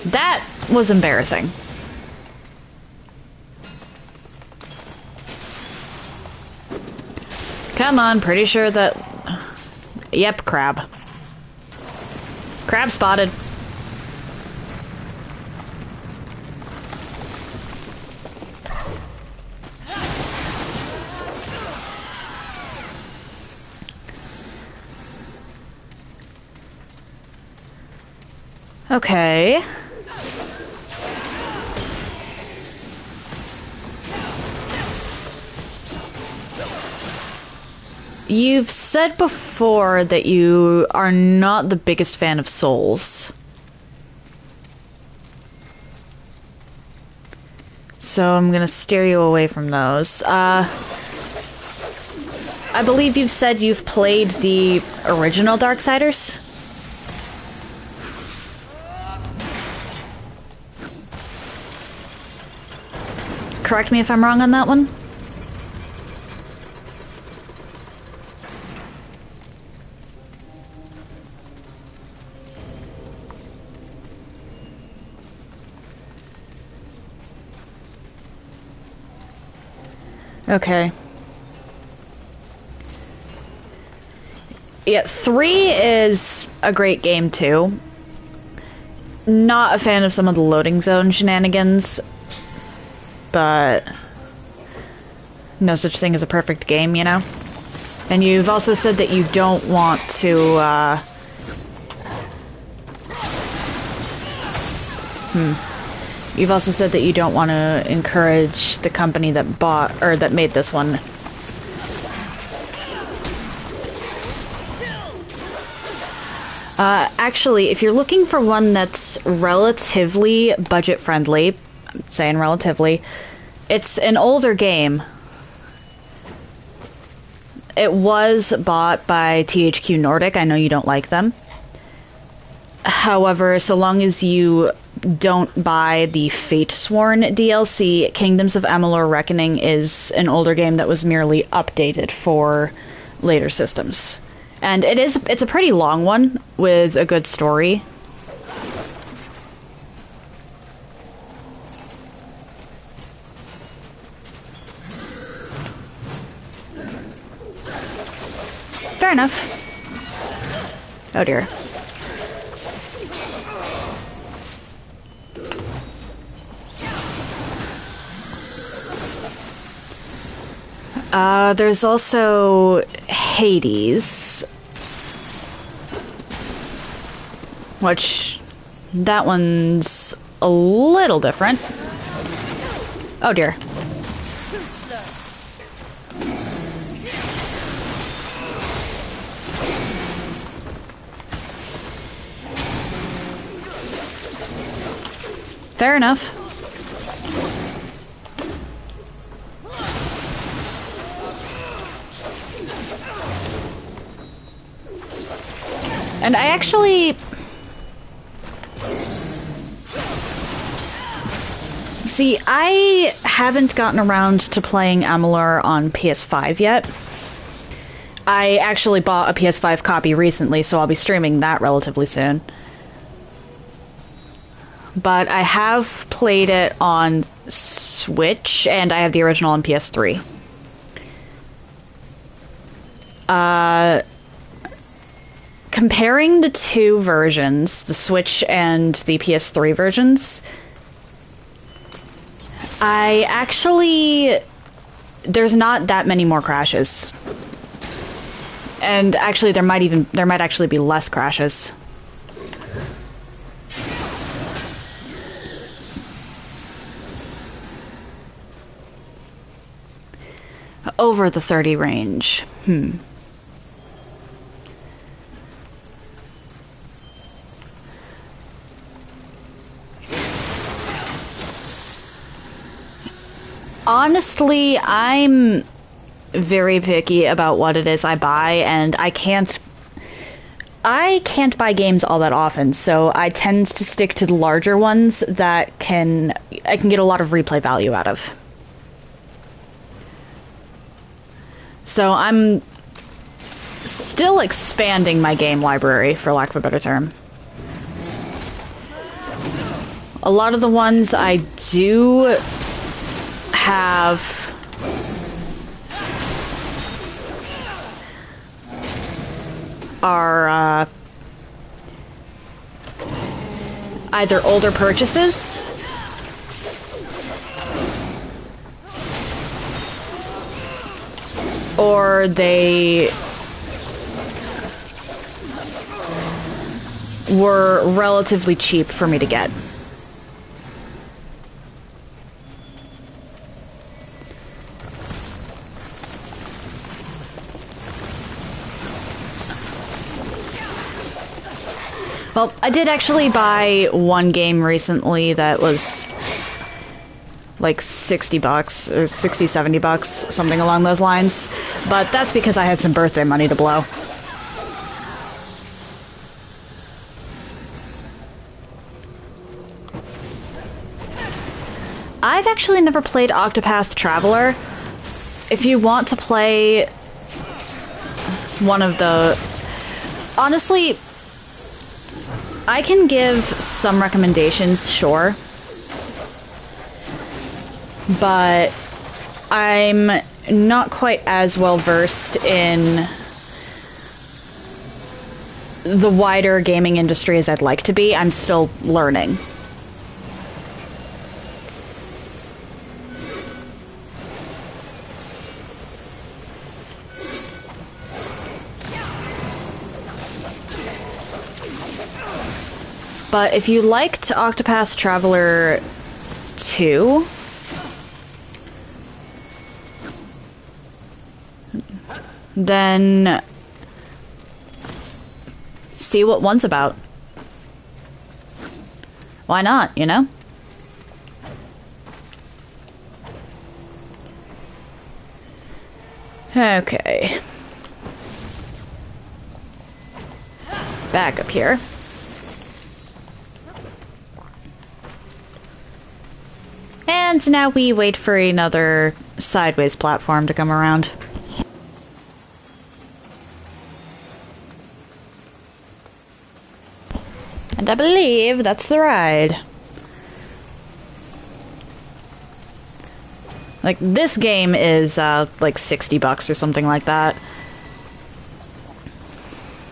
That was embarrassing. Come on, pretty sure that... Yep, crab. Crab spotted. Okay. You've said before that you are not the biggest fan of souls. So I'm gonna steer you away from those. I believe you've said you've played the original Darksiders? Correct me if I'm wrong on that one? Okay. Yeah, 3 is a great game too. Not a fan of some of the loading zone shenanigans, but no such thing as a perfect game, you know? And you've also said that you don't want to, You've also said that you don't want to encourage the company that bought, or that made this one. Actually, if you're looking for one that's relatively budget-friendly, I'm saying relatively, it's an older game. It was bought by THQ Nordic. I know you don't like them. However, so long as you don't buy the Fatesworn DLC, Kingdoms of Amalur Reckoning is an older game that was merely updated for later systems. And it's a pretty long one with a good story. Fair enough. Oh dear. There's also Hades, which that one's a little different. Oh dear. Fair enough. And I actually... See, I haven't gotten around to playing Amalur on PS5 yet. I actually bought a PS5 copy recently, so I'll be streaming that relatively soon. But I have played it on Switch, and I have the original on PS3. Comparing the two versions, the Switch and the PS3 versions, there's not that many more crashes. And actually there might actually be less crashes. Over the 30 range. Honestly, I'm very picky about what it is I buy, and I can't buy games all that often, so I tend to stick to the larger ones that I can get a lot of replay value out of. So I'm still expanding my game library, for lack of a better term. A lot of the ones I do have are either older purchases or they were relatively cheap for me to get. Well, I did actually buy one game recently that was like $60 or 60, $70, something along those lines. But that's because I had some birthday money to blow. I've actually never played Octopath Traveler. If you want to play one of the... Honestly, I can give some recommendations, sure. But I'm not quite as well versed in the wider gaming industry as I'd like to be. I'm still learning. But if you liked Octopath Traveler 2, then see what one's about. Why not, you know? Okay. Back up here. And now we wait for another sideways platform to come around. And I believe that's the ride. Like, this game is, like $60 or something like that.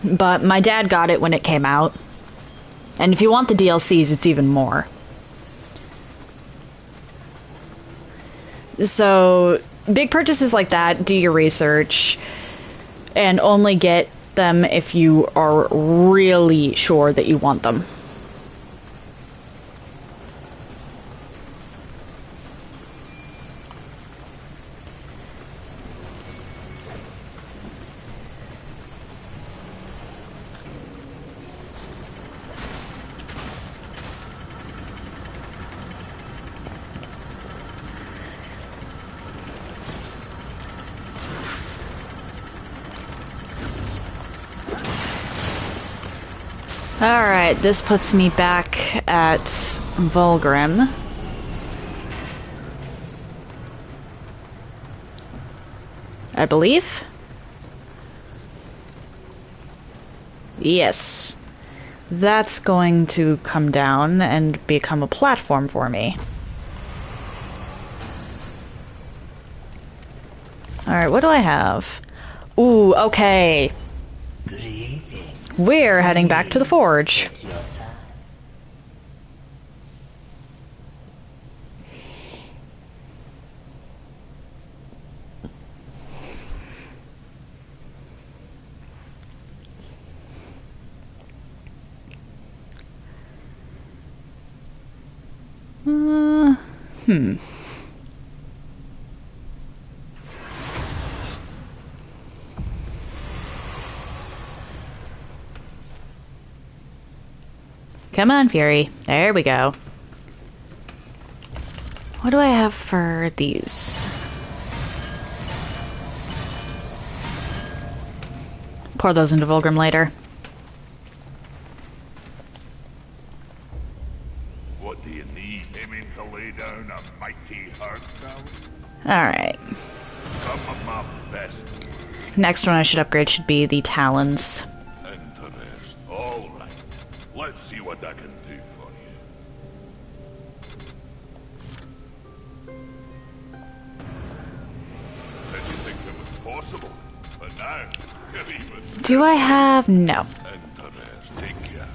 But my dad got it when it came out. And if you want the DLCs, it's even more. So, big purchases like that, do your research, and only get them if you are really sure that you want them. Alright, this puts me back at Vulgrim. I believe. Yes. That's going to come down and become a platform for me. Alright, what do I have? Ooh, okay. Good eating. We're heading back to the forge. Take your time. Hmm. Come on, Fury. There we go. What do I have for these? Pour those into Vulgrim later. What do you need? Aiming to lay down a mighty herd now? Alright. Some of my best. Next one I should upgrade should be the Talons. Interest. All right. Let's see what I can do for you. Did you think it was possible? But now, you're even... Do I have... No. Interest. Take care.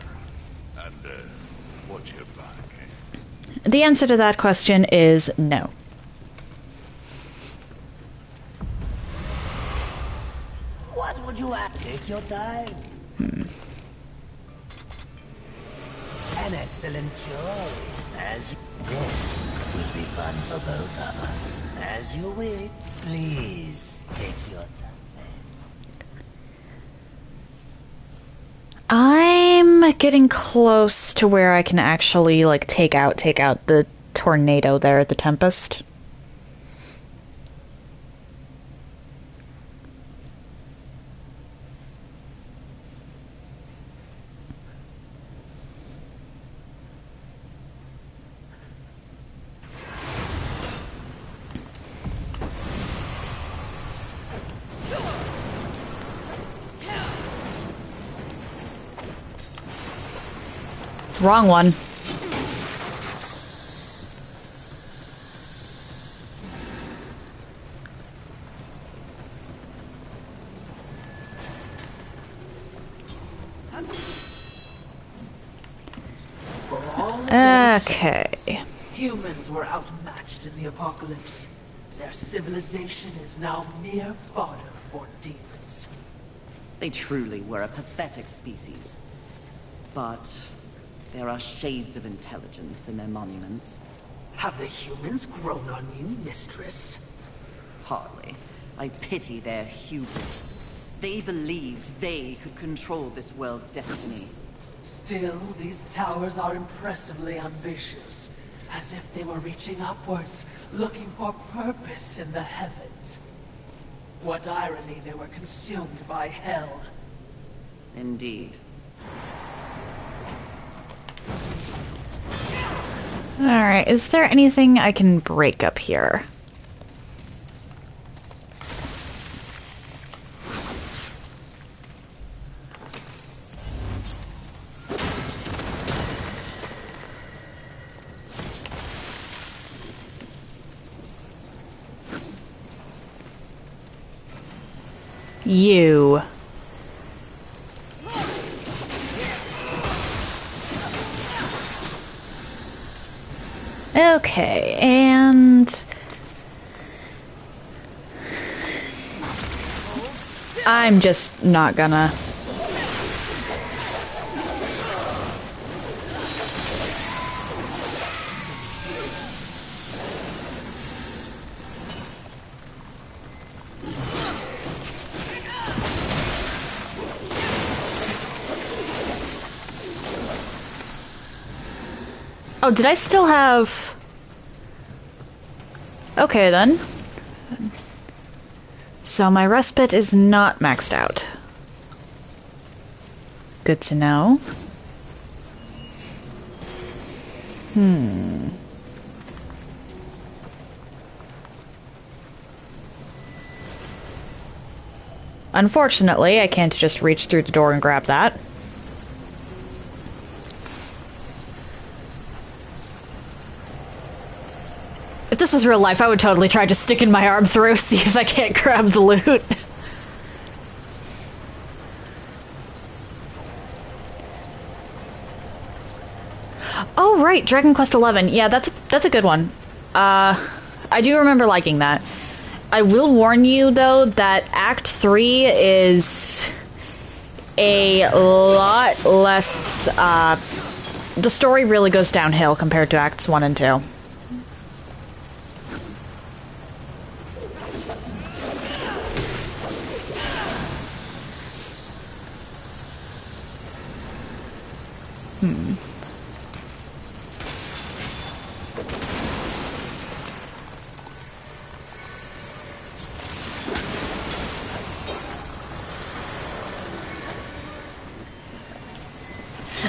And, watch your back, eh? The answer to that question is no. What would you have? Take your time. An excellent choice. This will be fun for both of us. As you wait, please take your time. I'm getting close to where I can actually, like, take out the tornado there, the Tempest. Wrong one. For all their Okay. sins, humans were outmatched in the apocalypse. Their civilization is now mere fodder for demons. They truly were a pathetic species. But there are shades of intelligence in their monuments. Have the humans grown on you, mistress? Hardly. I pity their hubris. They believed they could control this world's destiny. Still, these towers are impressively ambitious, as if they were reaching upwards, looking for purpose in the heavens. What irony they were consumed by hell. Indeed. Alright, is there anything I can break up here? You. Okay, and I'm just not gonna. Oh, did I still have... Okay, then. So my respite is not maxed out. Good to know. Unfortunately, I can't just reach through the door and grab that. If this was real life, I would totally try just sticking my arm through, see if I can't grab the loot. Oh, right, Dragon Quest XI. Yeah, that's a good one. I do remember liking that. I will warn you, though, that Act 3 is a lot less... the story really goes downhill compared to Acts 1 and 2.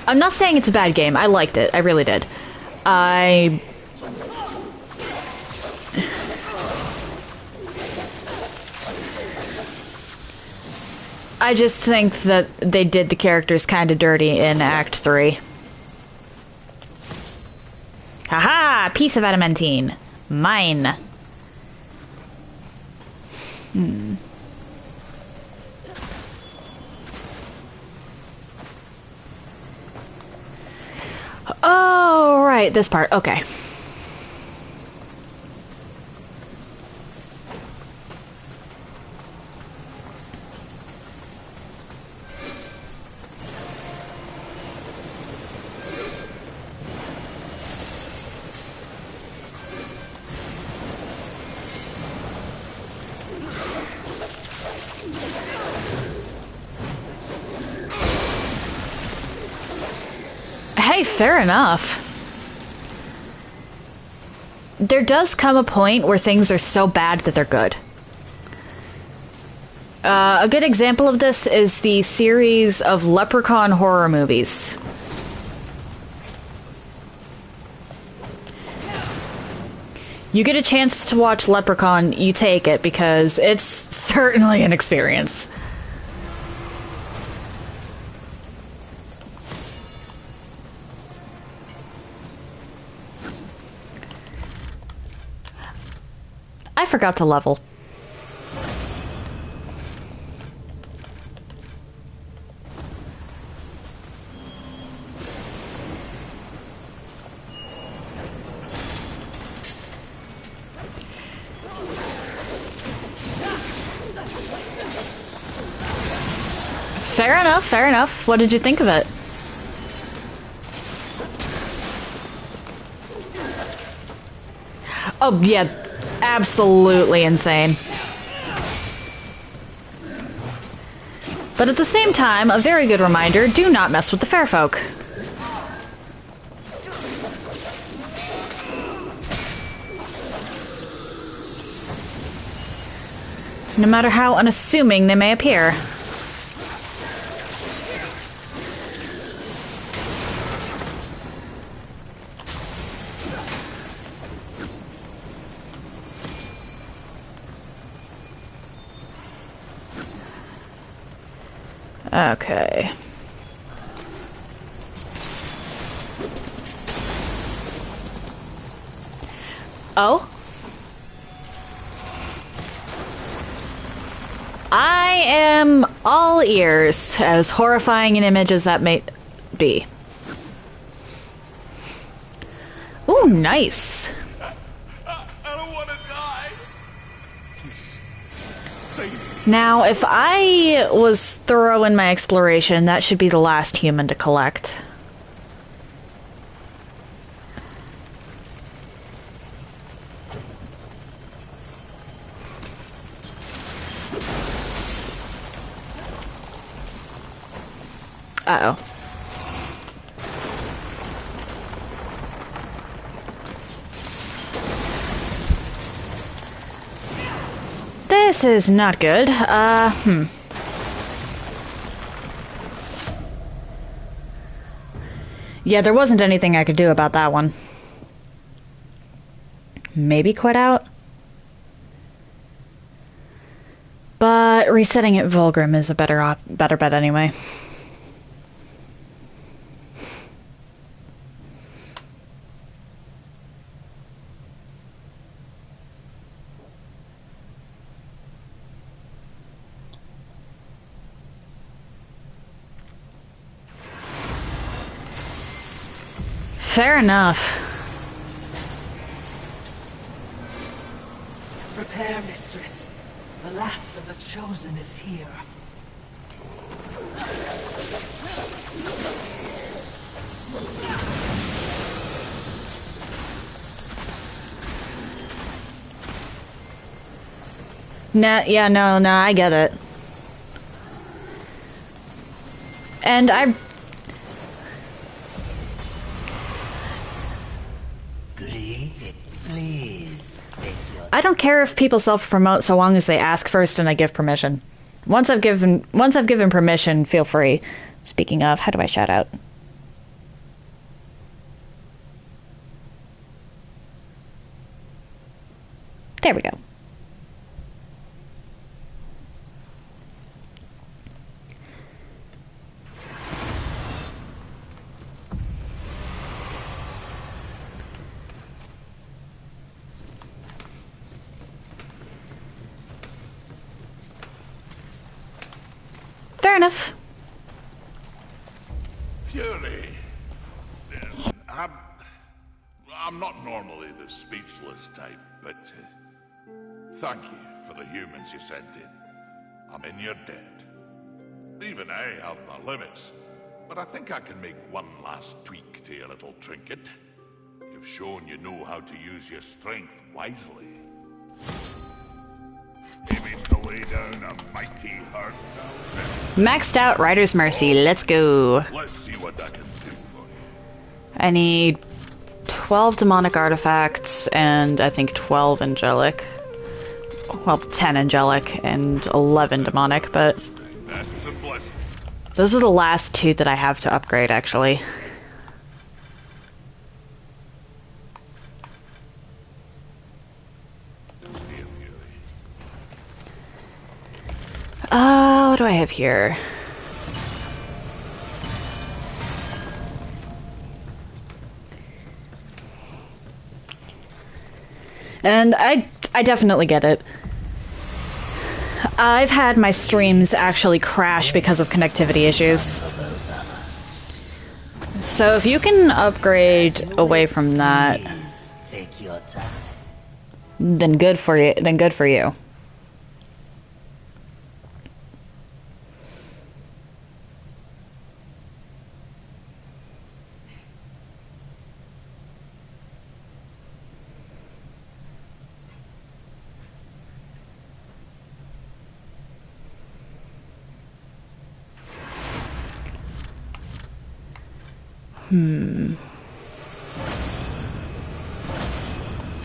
I'm not saying it's a bad game. I liked it. I really did. I just think that they did the characters kind of dirty in Act 3. Haha! Piece of adamantine. Mine. Oh, right, this part. Okay. Hey, fair enough. There does come a point where things are so bad that they're good. A good example of this is the series of Leprechaun horror movies. You get a chance to watch Leprechaun, you take it, because it's certainly an experience. I forgot to level. Fair enough, fair enough. What did you think of it? Oh, yeah. Absolutely insane. But at the same time, a very good reminder, do not mess with the fair folk. No matter how unassuming they may appear. Okay. Oh? I am all ears, as horrifying an image as that may be. Ooh, nice. I don't want to die. Now, if I was thorough in my exploration, that should be the last human to collect. Uh-oh. This is not good. Yeah, there wasn't anything I could do about that one. Maybe quit out? But resetting it Vulgrim is a better bet anyway. Fair enough. Prepare, mistress. The last of the chosen is here. Nah, yeah, no, I get it. And Greet it, please. Take your I don't care if people self-promote so long as they ask first and I give permission. Once I've given permission, feel free. Speaking of, how do I shout out? There we go. Fair enough. Fury. I'm not normally the speechless type, but thank you for the humans you sent in. I'm in your debt. Even I have my limits, but I think I can make one last tweak to your little trinket. You've shown you know how to use your strength wisely. Aiming to lay down a mighty hard tower. Maxed out Rider's Mercy. Let's go. Let's see what I can do for you. I need 12 demonic artifacts and I think 12 angelic. Well, 10 angelic and 11 demonic, but That's a blessing. those are the last two that I have to upgrade, actually. Dear Fury. What do I have here? And I definitely get it. I've had my streams actually crash because of connectivity issues. So if you can upgrade away from that, please take your time. then good for you. Then good for you.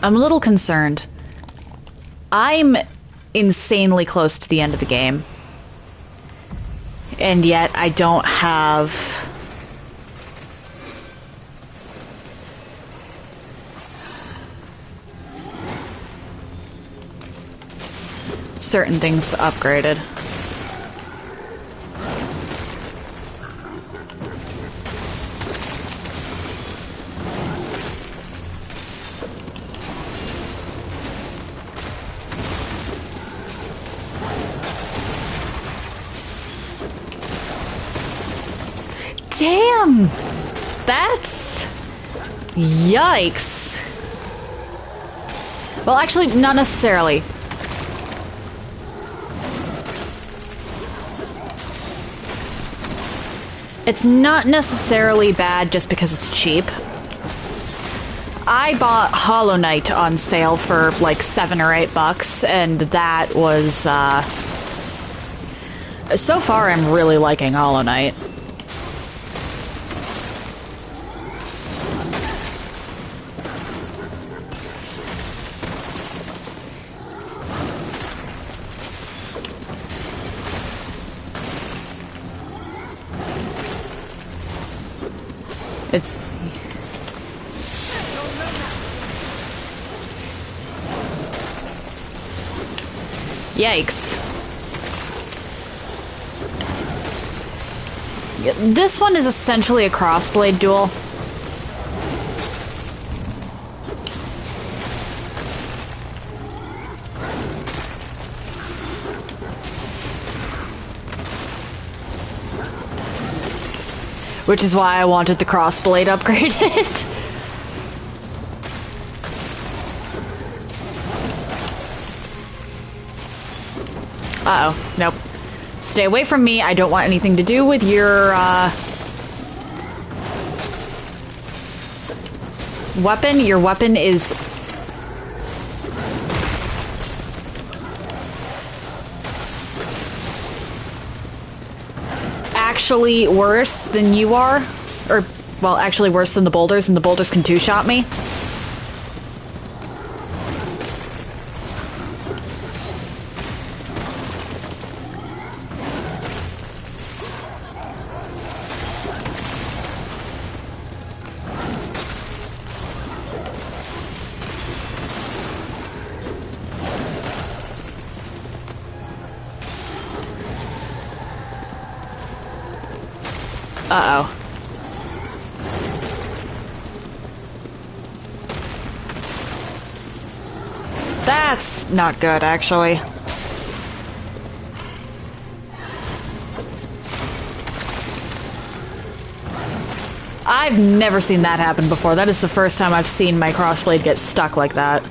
I'm a little concerned. I'm insanely close to the end of the game. And yet I don't have certain things upgraded. Damn! That's... Yikes. Well, actually, not necessarily. It's not necessarily bad just because it's cheap. I bought Hollow Knight on sale for like $7 or $8, and that was, so far I'm really liking Hollow Knight. Yikes. This one is essentially a crossblade duel. Which is why I wanted the crossblade upgraded. Uh-oh. Nope. Stay away from me. I don't want anything to do with your, weapon. Your weapon is... actually worse than you are. Or, well, actually worse than the boulders, and the boulders can two-shot me. Uh-oh. That's not good, actually. I've never seen that happen before. That is the first time I've seen my crossblade get stuck like that.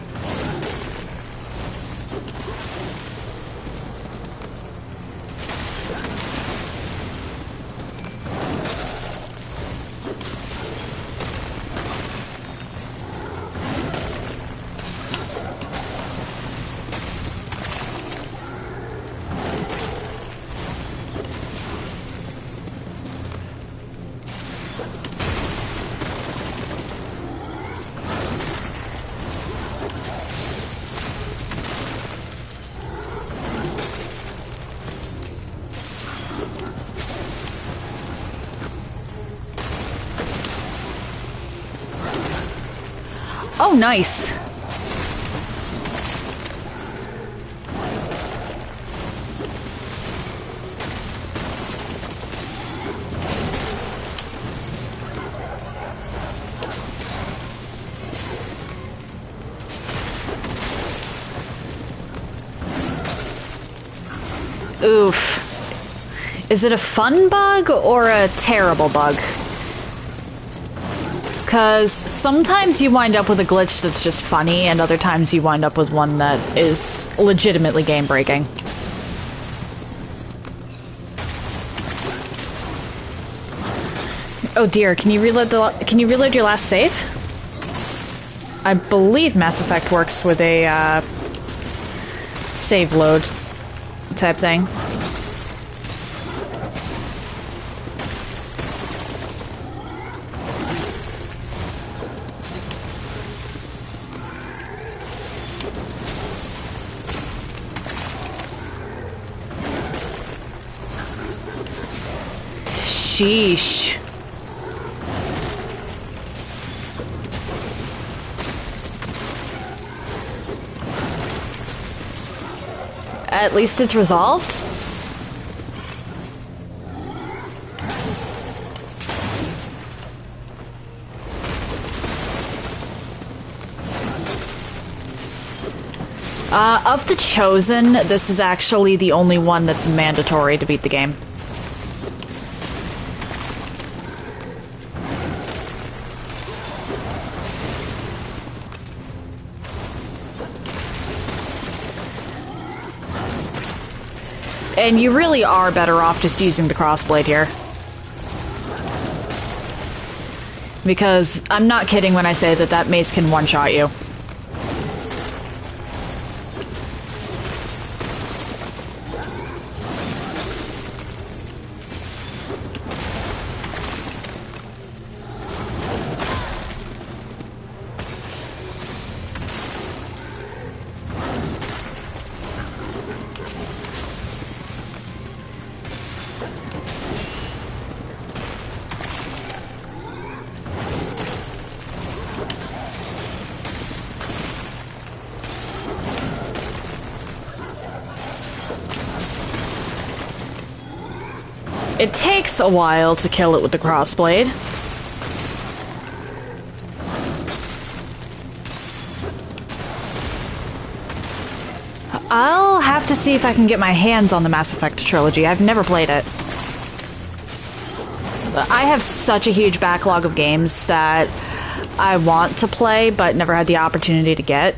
Oh, nice. Oof. Is it a fun bug or a terrible bug? Because sometimes you wind up with a glitch that's just funny, and other times you wind up with one that is legitimately game-breaking. Oh dear, can you reload your last save? I believe Mass Effect works with a save load type thing. Sheesh. At least it's resolved. Of the Chosen, this is actually the only one that's mandatory to beat the game. And you really are better off just using the crossblade here. Because I'm not kidding when I say that that mace can one-shot you. It takes a while to kill it with the crossblade. I'll have to see if I can get my hands on the Mass Effect trilogy. I've never played it. I have such a huge backlog of games that I want to play, but never had the opportunity to get.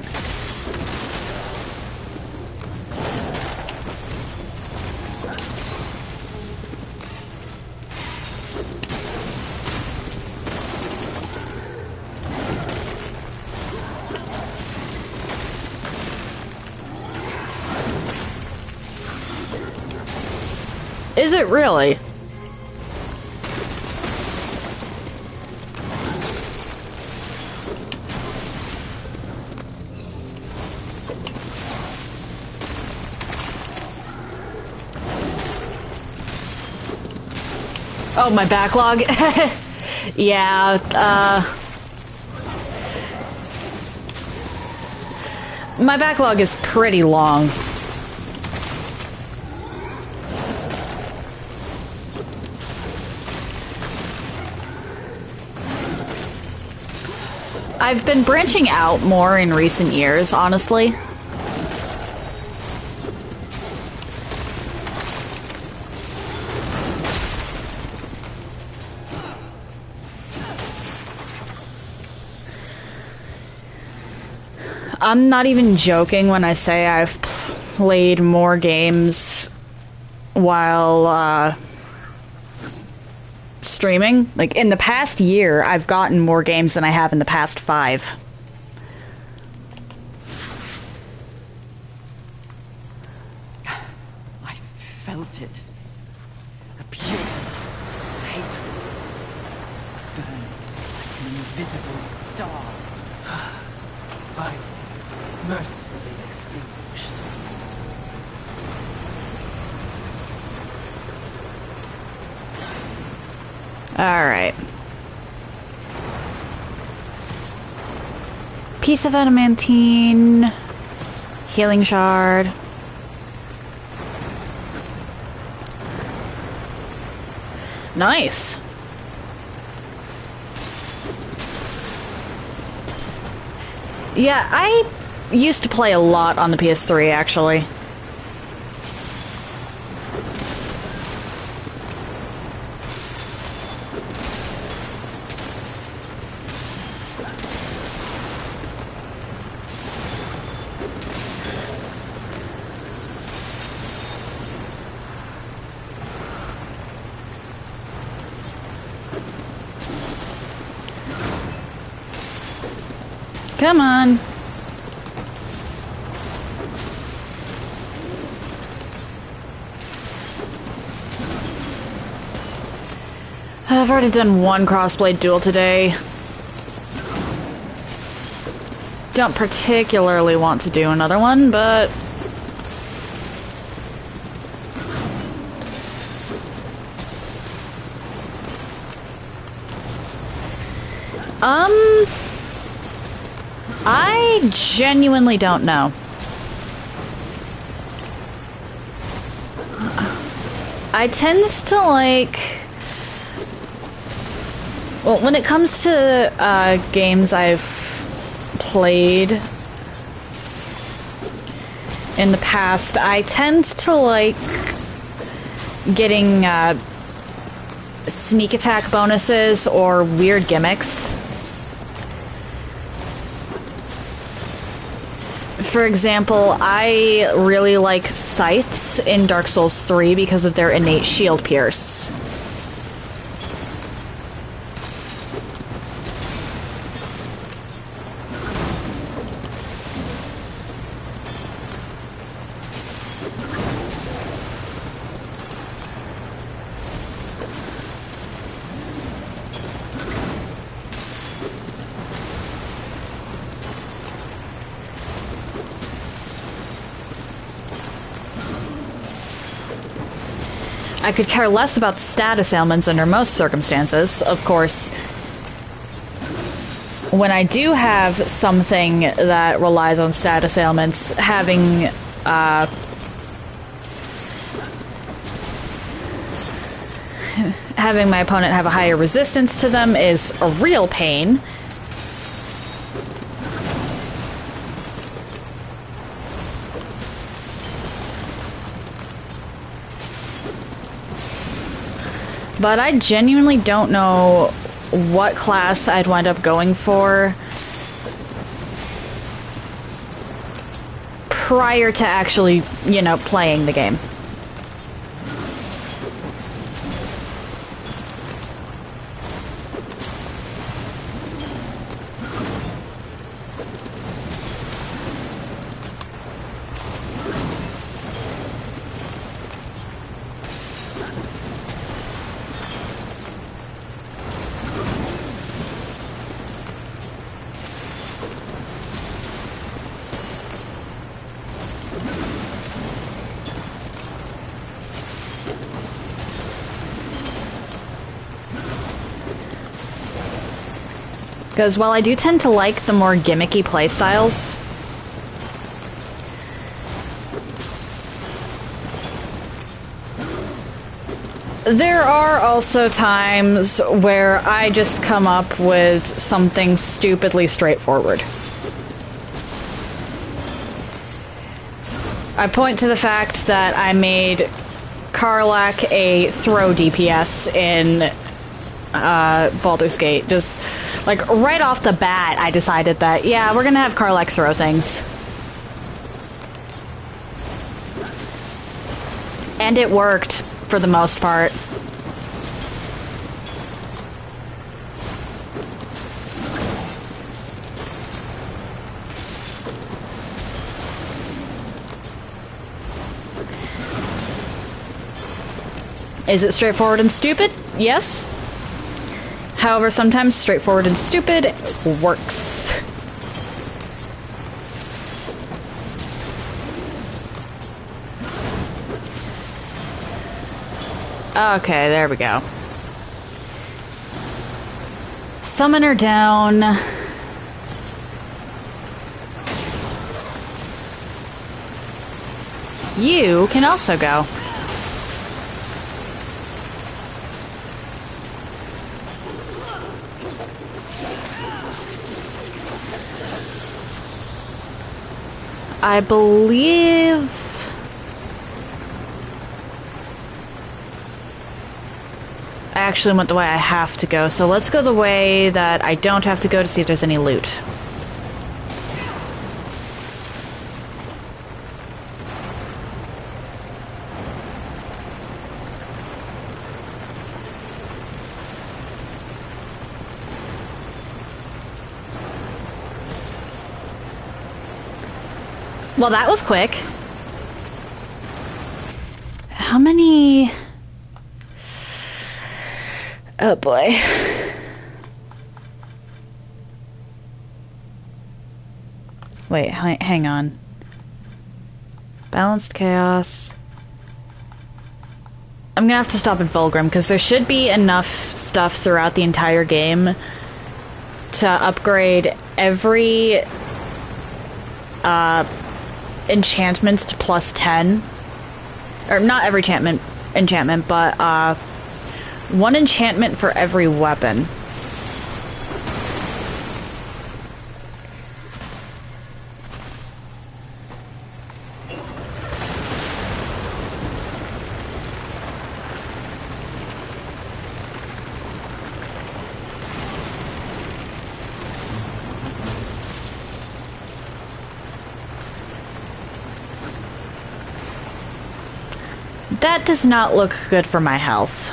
Is it really? Oh, my backlog? Yeah, my backlog is pretty long. I've been branching out more in recent years, honestly. I'm not even joking when I say I've played more games while streaming. Like, in the past year, I've gotten more games than I have in the past 5. I felt it. A pure hatred. Burn like an invisible star. Finally, mercifully extinguished. Alright. Piece of adamantine. Healing shard. Nice. Yeah, I used to play a lot on the PS3, actually. Come on. I've already done one crossblade duel today. Don't particularly want to do another one, but... I genuinely don't know. I tend to like... Well, when it comes to games I've played in the past, I tend to like getting sneak attack bonuses or weird gimmicks. For example, I really like scythes in Dark Souls 3 because of their innate shield pierce. I could care less about the status ailments under most circumstances. Of course, when I do have something that relies on status ailments, having having my opponent have a higher resistance to them is a real pain. But I genuinely don't know what class I'd wind up going for prior to actually, you know, playing the game. Because while I do tend to like the more gimmicky playstyles, there are also times where I just come up with something stupidly straightforward. I point to the fact that I made Karlach a throw DPS in Baldur's Gate. Just like right off the bat, I decided that, yeah, we're gonna have Karlach throw things. And it worked, for the most part. Is it straightforward and stupid? Yes. However, sometimes straightforward and stupid works. Okay, there we go. Summoner down. You can also go. I believe I actually went the way I have to go, so let's go the way that I don't have to go to see if there's any loot. Well, that was quick. How many... Oh boy. Wait, hang on. Balanced chaos. I'm gonna have to stop at Vulgrim, because there should be enough stuff throughout the entire game to upgrade every enchantments to plus 10. Or not every enchantment, but one enchantment for every weapon. That does not look good for my health.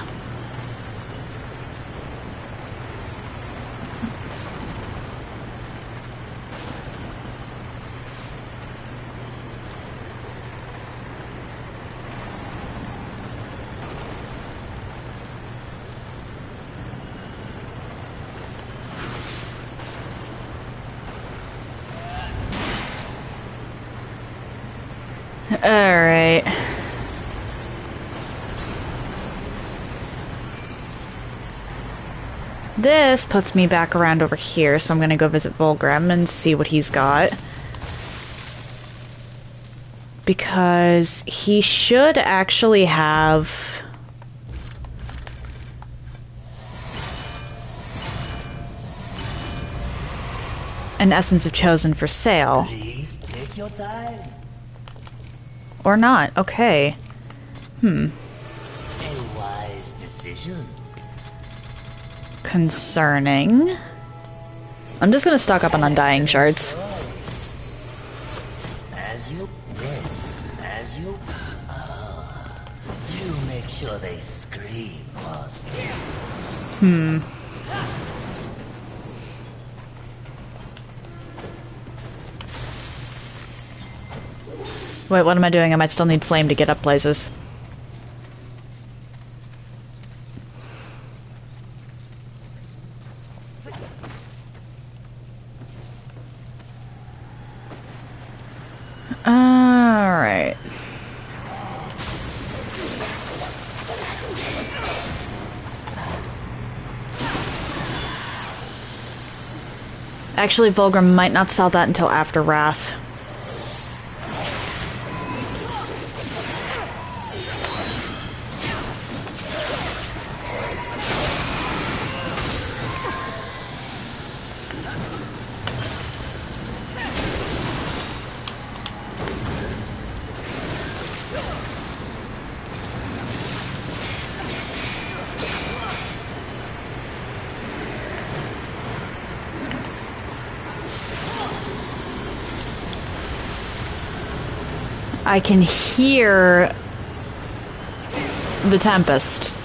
All right. This puts me back around over here, so I'm gonna go visit Vulgrim and see what he's got. Because he should actually have An essence of chosen for sale. Please take your time. Or not. Okay. A wise decision. Concerning. I'm just gonna stock up on undying shards. As you do make sure they scream or speak. Wait, what am I doing? I might still need flame to get up places. Alright. Actually, Vulgrim might not sell that until after Wrath. I can hear the Tempest.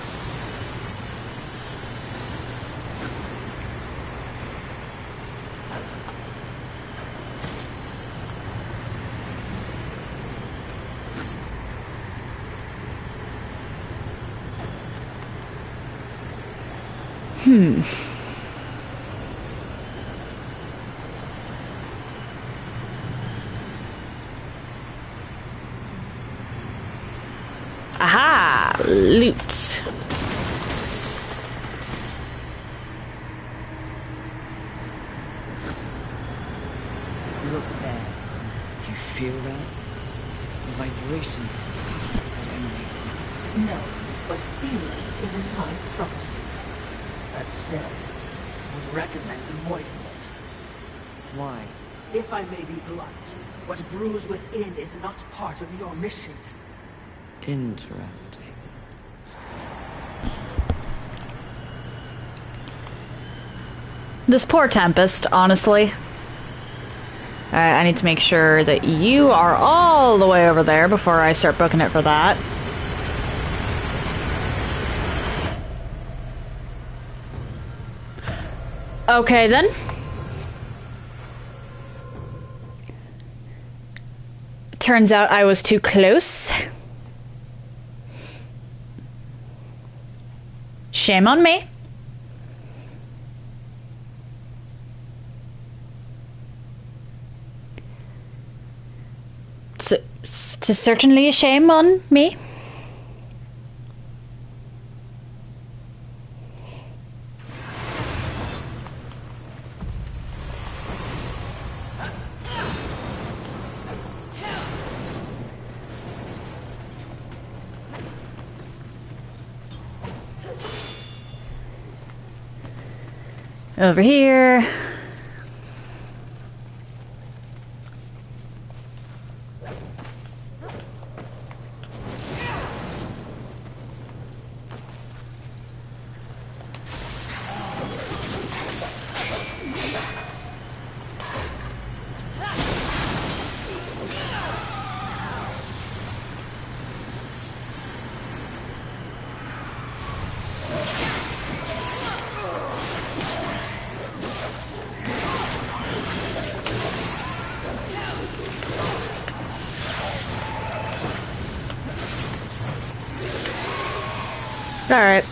Aha! Loot. Look there. You feel that? The vibrations that emanate from it. No, but feeling isn't my strong suit. That said, I would recommend avoiding it. Why? If I may be blunt, what brews within is not part of your mission. Interesting. This poor Tempest, honestly. I need to make sure that you are all the way over there before I start booking it for that. Okay, then. Turns out I was too close. Shame on me. It's certainly a shame on me. Over here. All right.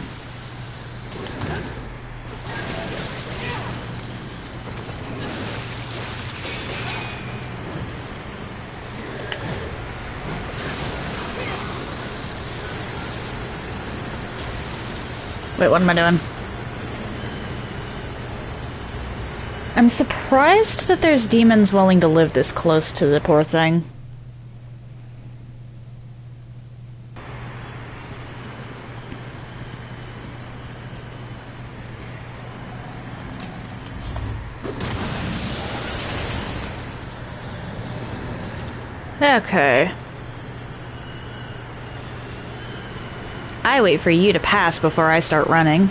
Wait, what am I doing? I'm surprised that there's demons willing to live this close to the poor thing. Okay. I wait for you to pass before I start running.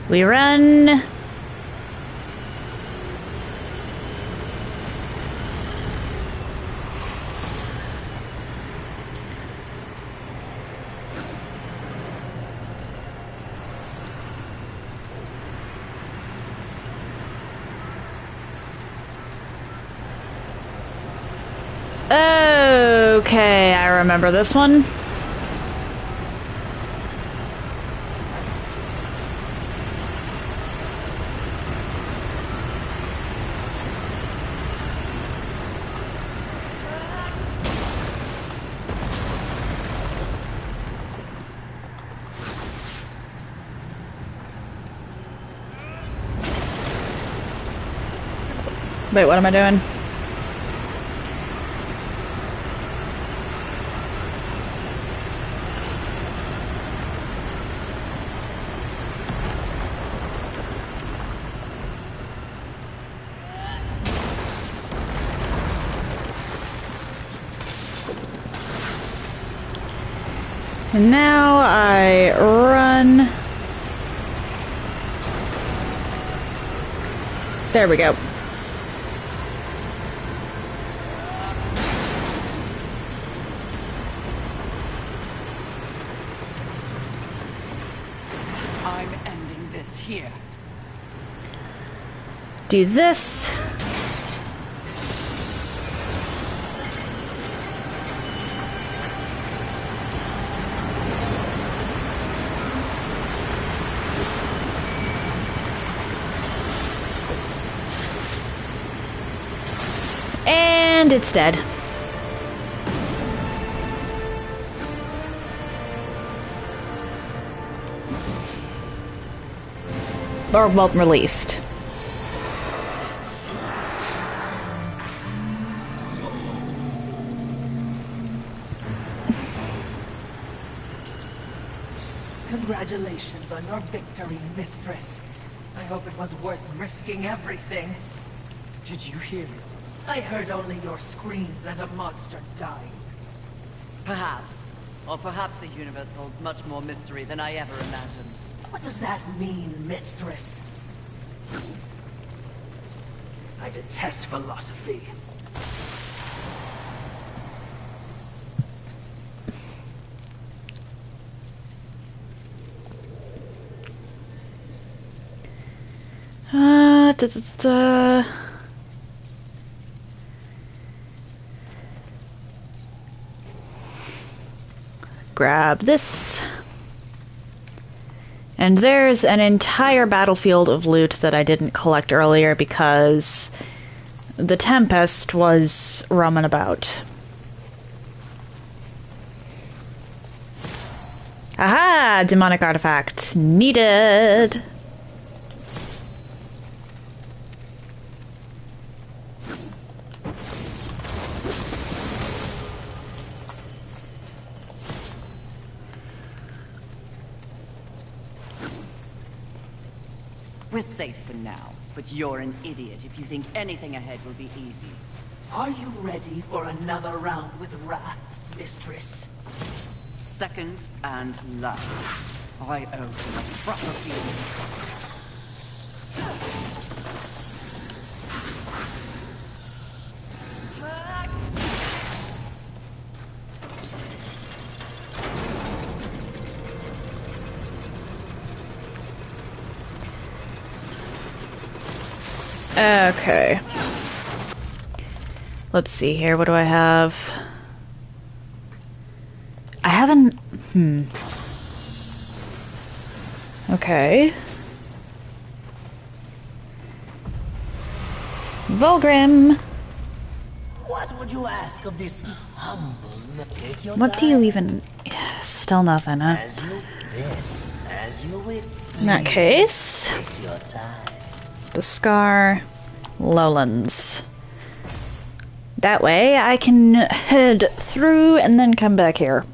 We run. Okay, I remember this one. Wait, what am I doing? And now I run. There we go. I'm ending this here. Do this. And it's dead. Or, well, released. Congratulations on your victory, mistress. I hope it was worth risking everything. Did you hear it? I heard only your screams and a monster dying. Perhaps. Or perhaps the universe holds much more mystery than I ever imagined. What does that mean, mistress? I detest philosophy. Da, da, da. Grab this. And there's an entire battlefield of loot that I didn't collect earlier because the Tempest was roaming about. Aha! Demonic artifact needed! We're safe for now, but you're an idiot if you think anything ahead will be easy. Are you ready for another round with Wrath, mistress? Second and last. I owe him a proper feeling. Okay. Let's see here. What do I have? I haven't... Okay. Volgrim! What would you ask of this humble? Take your What time. do you even... Still nothing, huh? As you wish. In that case... Take your time. The Scar... Lowlands. That way I can head through and then come back here.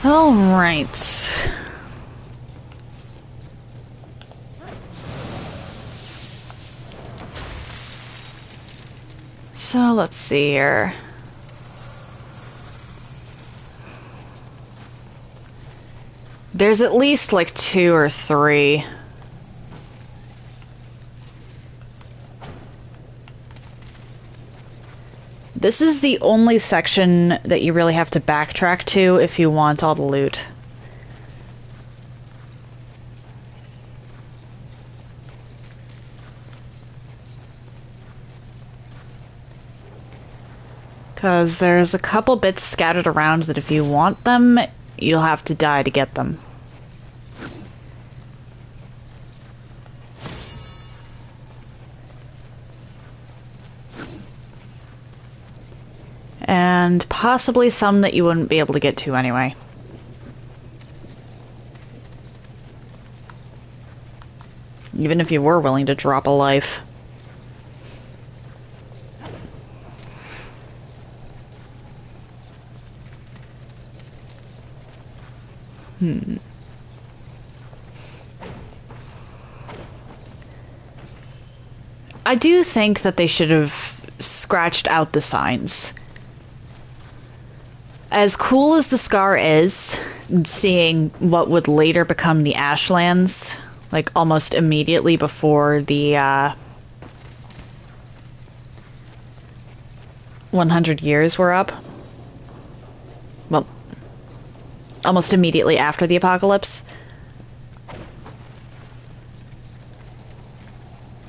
Alright. So let's see here. There's at least like 2 or 3. This is the only section that you really have to backtrack to if you want all the loot. Because there's a couple bits scattered around that if you want them, you'll have to die to get them. And possibly some that you wouldn't be able to get to anyway. Even if you were willing to drop a life. I do think that they should have scratched out the signs. As cool as the Scar is, seeing what would later become the Ashlands, like almost immediately before the 100 years were up. Well, almost immediately after the apocalypse.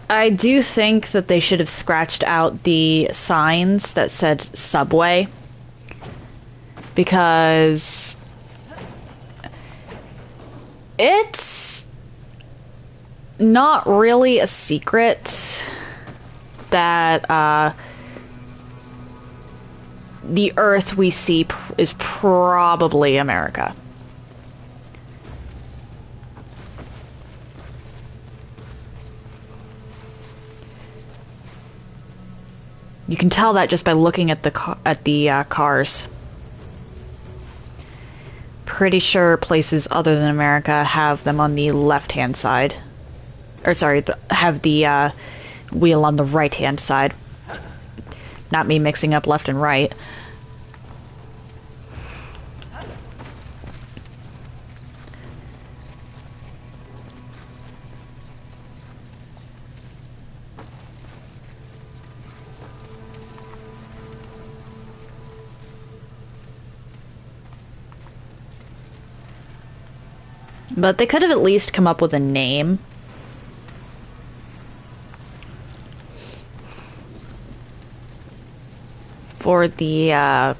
I do think that they should have scratched out the signs that said subway. Because it's not really a secret that the Earth we see is probably America. You can tell that just by looking at the cars. Pretty sure places other than America have them on the left-hand side. Or sorry, have the wheel on the right-hand side. Not me mixing up left and right. But they could have at least come up with a name. For the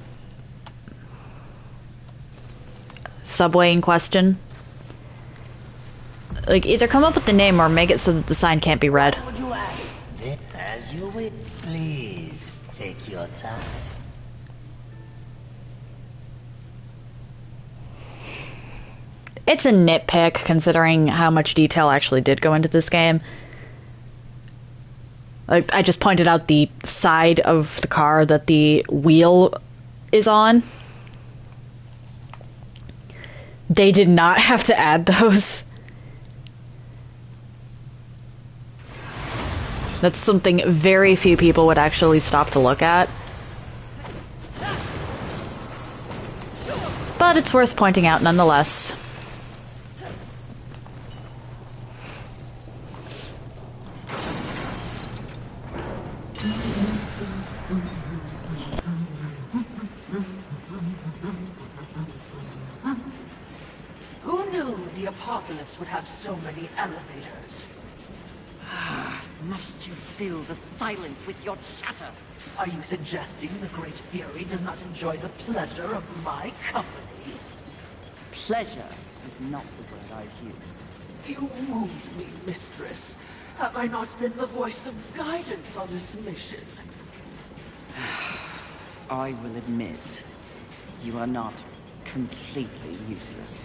subway in question. Like, either come up with the name or make it so that the sign can't be read. What would you ask? As you wish. Please take your time. It's a nitpick, considering how much detail actually did go into this game. Like, I just pointed out the side of the car that the wheel is on. They did not have to add those. That's something very few people would actually stop to look at. But it's worth pointing out nonetheless. the Apocalypse would have so many elevators. Must you fill the silence with your chatter? Are you suggesting the Great Fury does not enjoy the pleasure of my company? Pleasure is not the word I use. You wound me, mistress. Have I not been the voice of guidance on this mission? I will admit, you are not completely useless.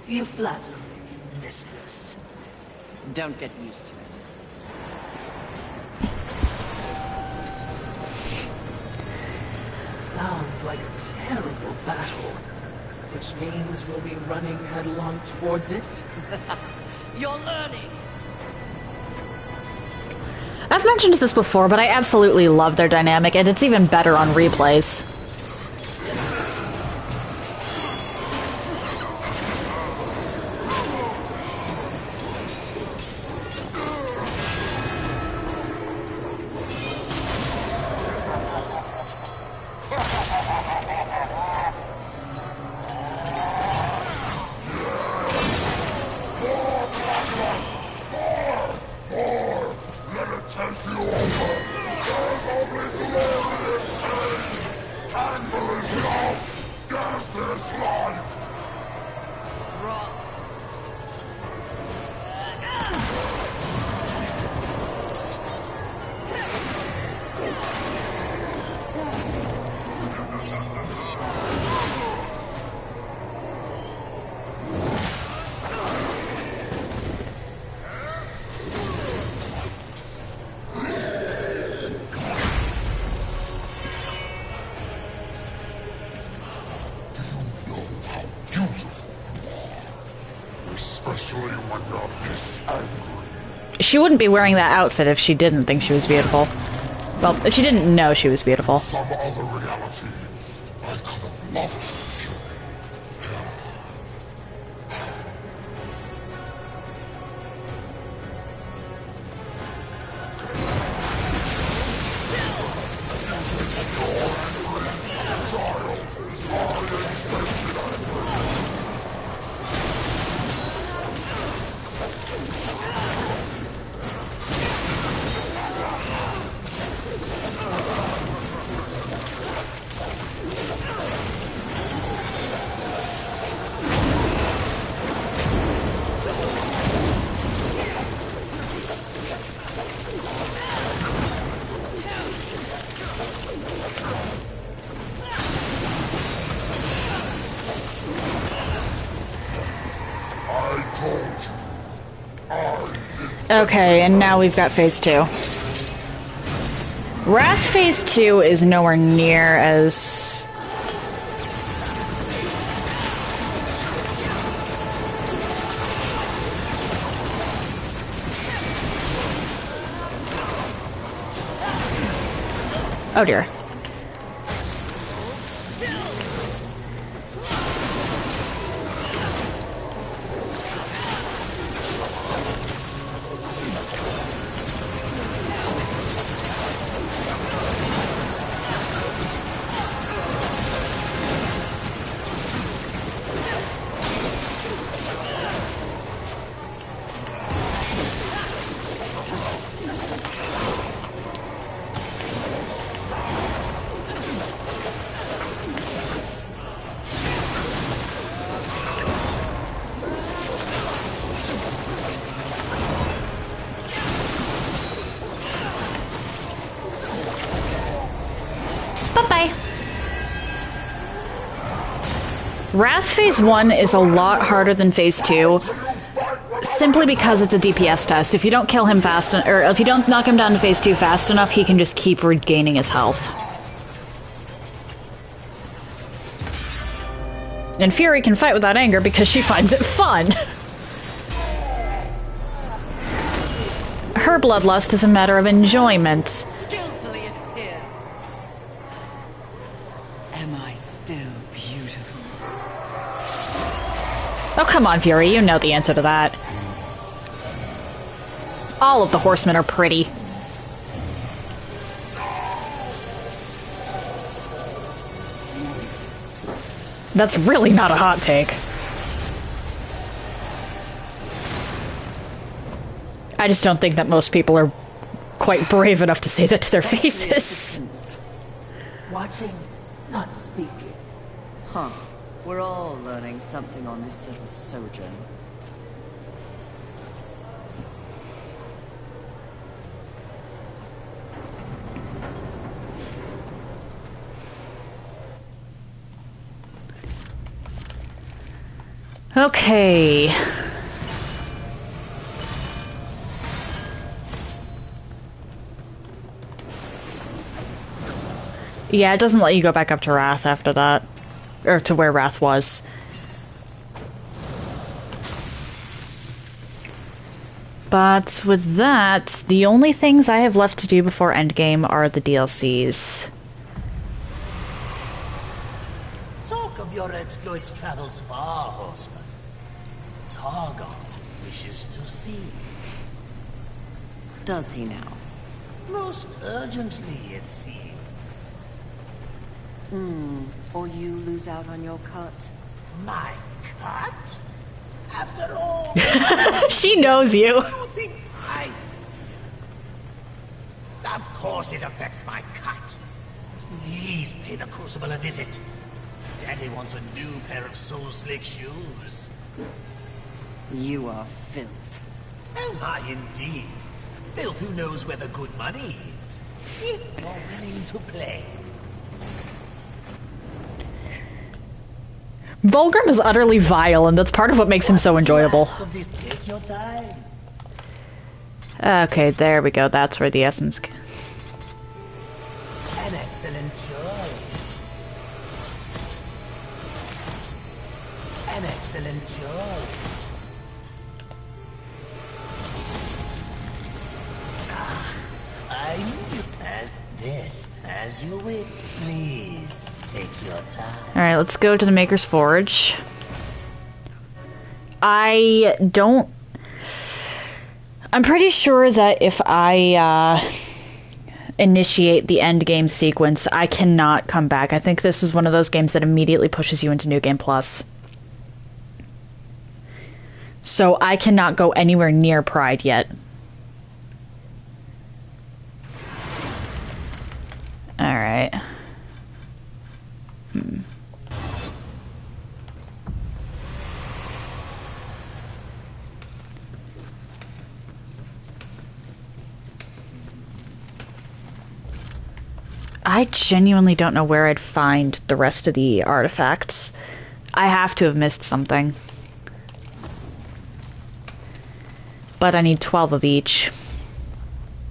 You flatter me, mistress. Don't get used to it. Sounds like a terrible battle. Which means we'll be running headlong towards it. You're learning! I've mentioned this before, but I absolutely love their dynamic, and it's even better on replays. She wouldn't be wearing that outfit if she didn't think she was beautiful. Well, if she didn't know she was beautiful. Some other reality, I could have loved you, Fury. Okay, and now we've got Phase 2. Wrath Phase 2 is nowhere near as... Oh dear. Bye-bye. Wrath Phase 1 is a lot harder than Phase 2, simply because it's a DPS test. If you don't kill him fast, or if you don't knock him down to Phase 2 fast enough, he can just keep regaining his health. And Fury can fight without anger because she finds it fun. Her bloodlust is a matter of enjoyment. Skillfully it appears. Am I still beautiful? Oh, come on, Fury, you know the answer to that. All of the horsemen are pretty. That's really not a hot take. I just don't think that most people are quite brave enough to say that to their faces. Assistance. Watching, not speaking. Huh. We're all learning something on this little sojourn. Okay. Yeah, it doesn't let you go back up to Wrath after that. Or to where Wrath was. But with that, the only things I have left to do before Endgame are the DLCs. Talk of your exploits travels far, horseman. Targon wishes to see you. Does he now? Most urgently, it seems. Or you lose out on your cut? My cut? After all, She knows you. you think I... Of course it affects my cut. Please pay the Crucible a visit. Daddy wants a new pair of soul-slick shoes. You are filth. Am I indeed? Filth who knows where the good money is. If you're willing to play. Vulgrim is utterly vile, and that's part of what makes him so enjoyable. Take your time. Okay, there we go. That's where the essence... An excellent choice. An excellent choice. I knew as you wish. Please take your time. Alright, let's go to the Maker's Forge. I'm pretty sure that if I, initiate the end game sequence, I cannot come back. I think this is one of those games that immediately pushes you into New Game Plus. So I cannot go anywhere near Pride yet. Alright. I genuinely don't know where I'd find the rest of the artifacts. I have to have missed something. But I need 12 of each.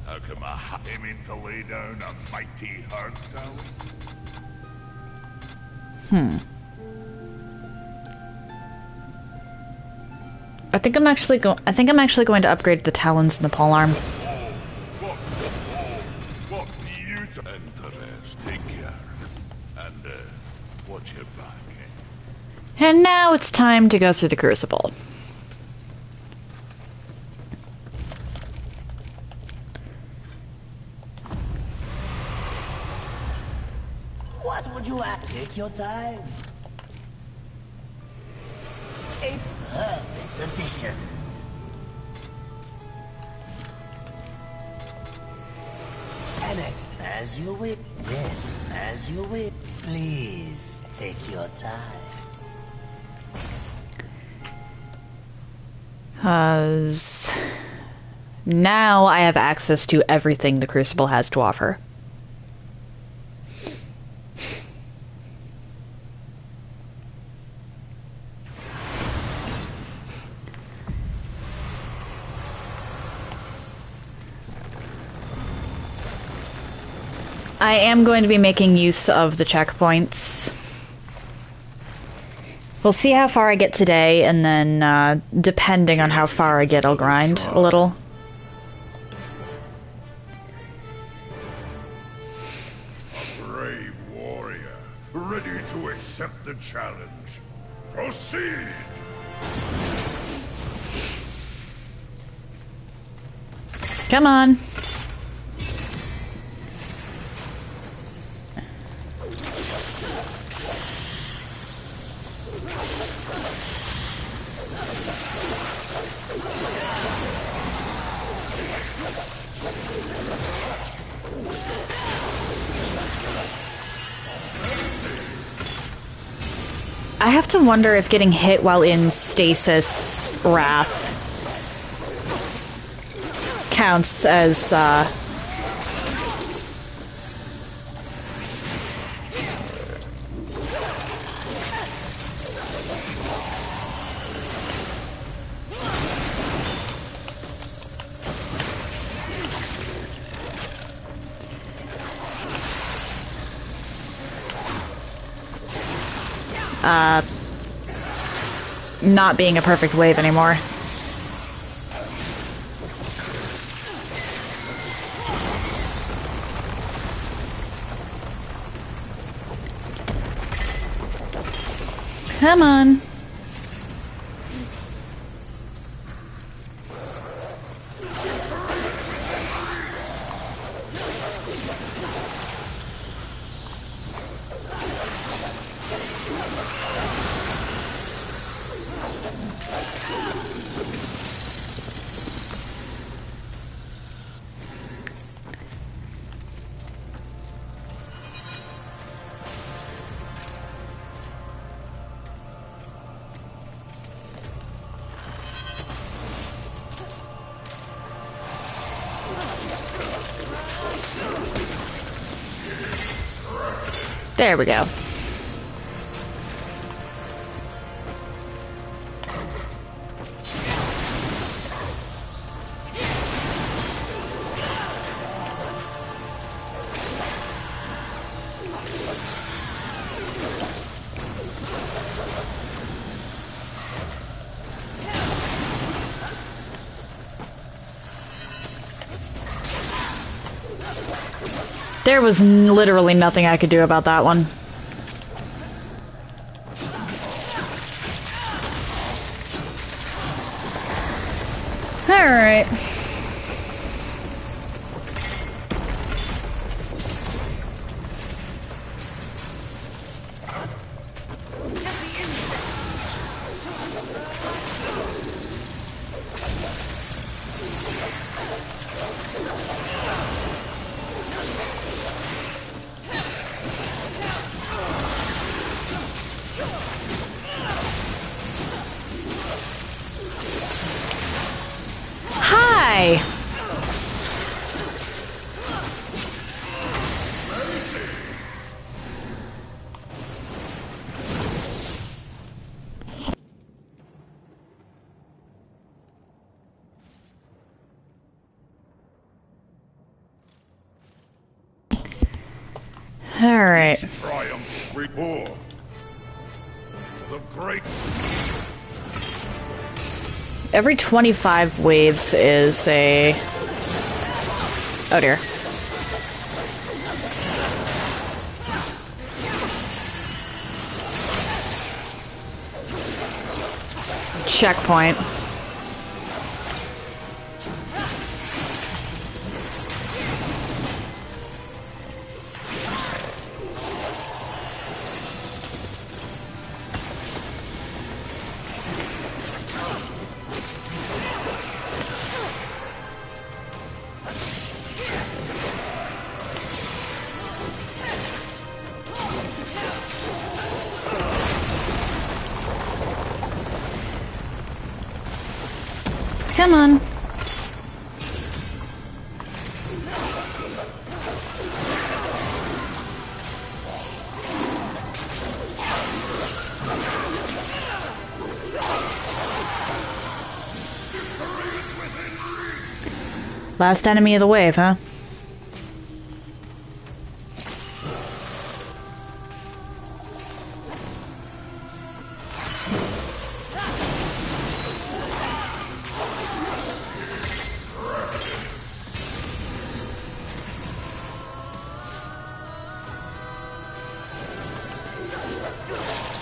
How come I aiming to lay down a mighty hard tower? I think I'm actually going to upgrade the talons and the polearm. What beautiful interest. Take care. And, watch your back, eh? And now it's time to go through the Crucible. What would you ask? Take your time. A perfect addition. Annex as you wish. Yes, as you wish. Please take your time. Now I have access to everything the Crucible has to offer. I am going to be making use of the checkpoints. We'll see how far I get today, and then, depending on how far I get, I'll grind a little. A brave warrior, ready to accept the challenge. Proceed! Come on. to wonder if getting hit while in stasis wrath counts as, not being a perfect wave anymore. Come on. There we go. There was literally nothing I could do about that one. Alright. Hi! Alright. Triumph report. The great... Every 25 waves is a... Oh dear. Checkpoint. Come on. Last enemy of the wave, huh?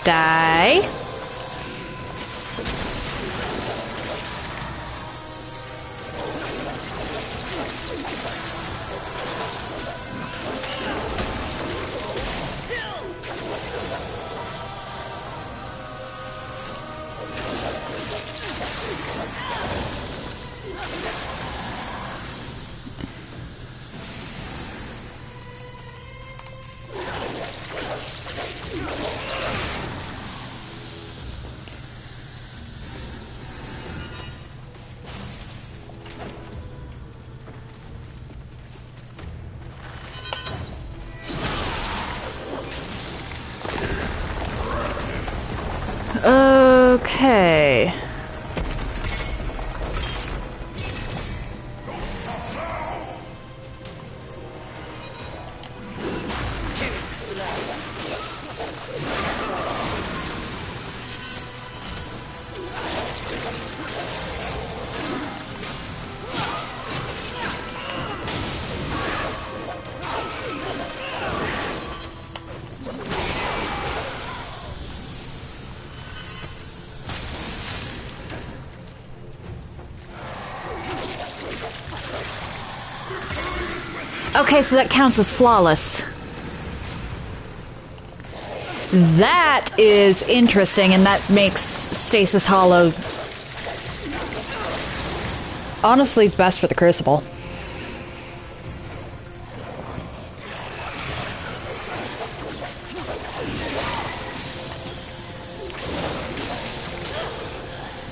Die. Okay, so that counts as flawless. That is interesting, and that makes Stasis Hollow honestly best for the Crucible.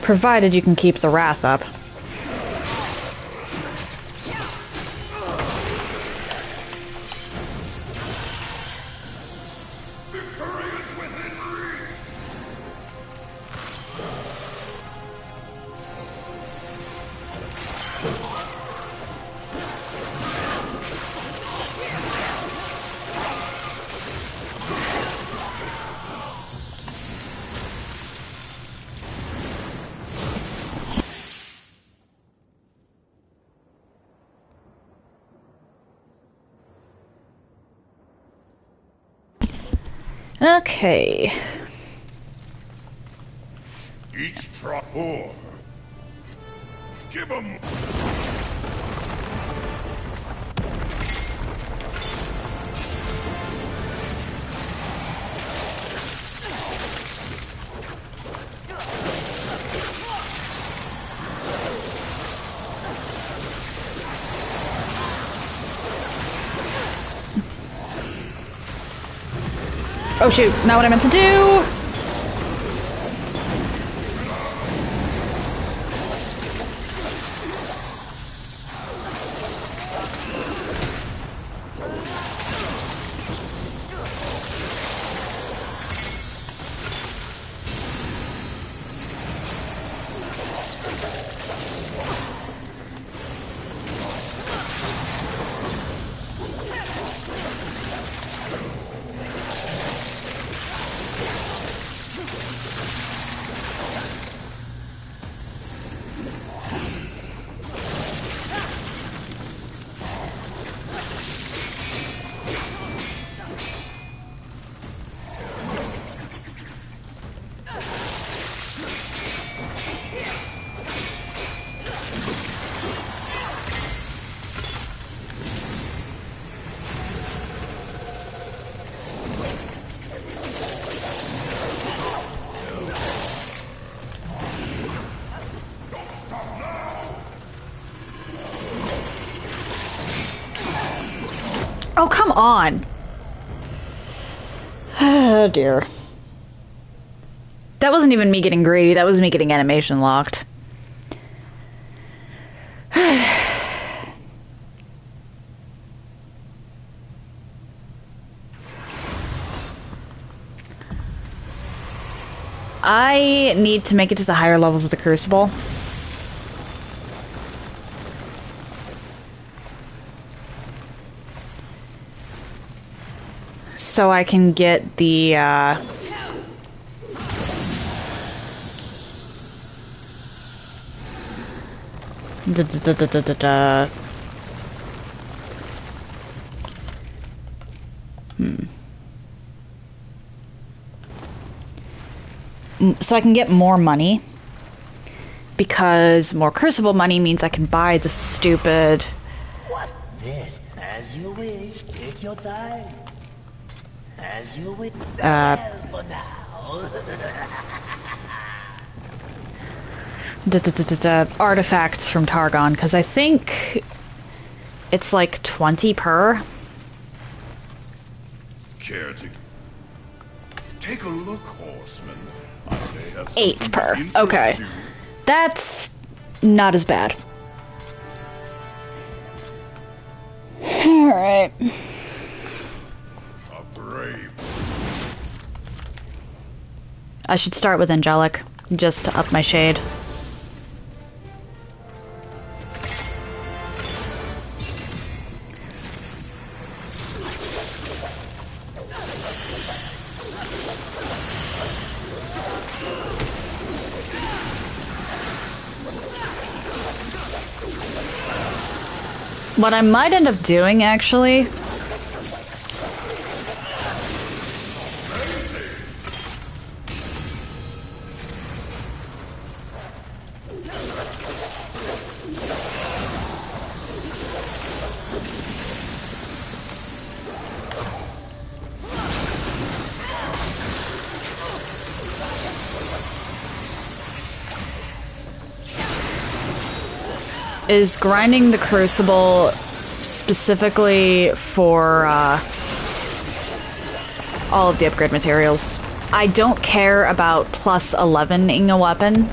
Provided you can keep the Wrath up. Okay. Each drop more. Give 'em. Oh shoot, not what I meant to do! Oh, come on! Oh dear. That wasn't even me getting greedy, that was me getting animation locked. I need to make it to the higher levels of the Crucible. So I can get the, So I can get more money. Because more Crucible money means I can buy the stupid... What this? As you wish. Take your time. As you wish. For now. Artifacts from Targon, because I think it's like 20 per. Care to take a look, horseman? I may have 8 something per. to interest Okay. you. That's not as bad. Alright. A brave. I should start with Angelic, just to up my shade. What I might end up doing, actually... is grinding the Crucible specifically for all of the upgrade materials. I don't care about plus 11ing a weapon.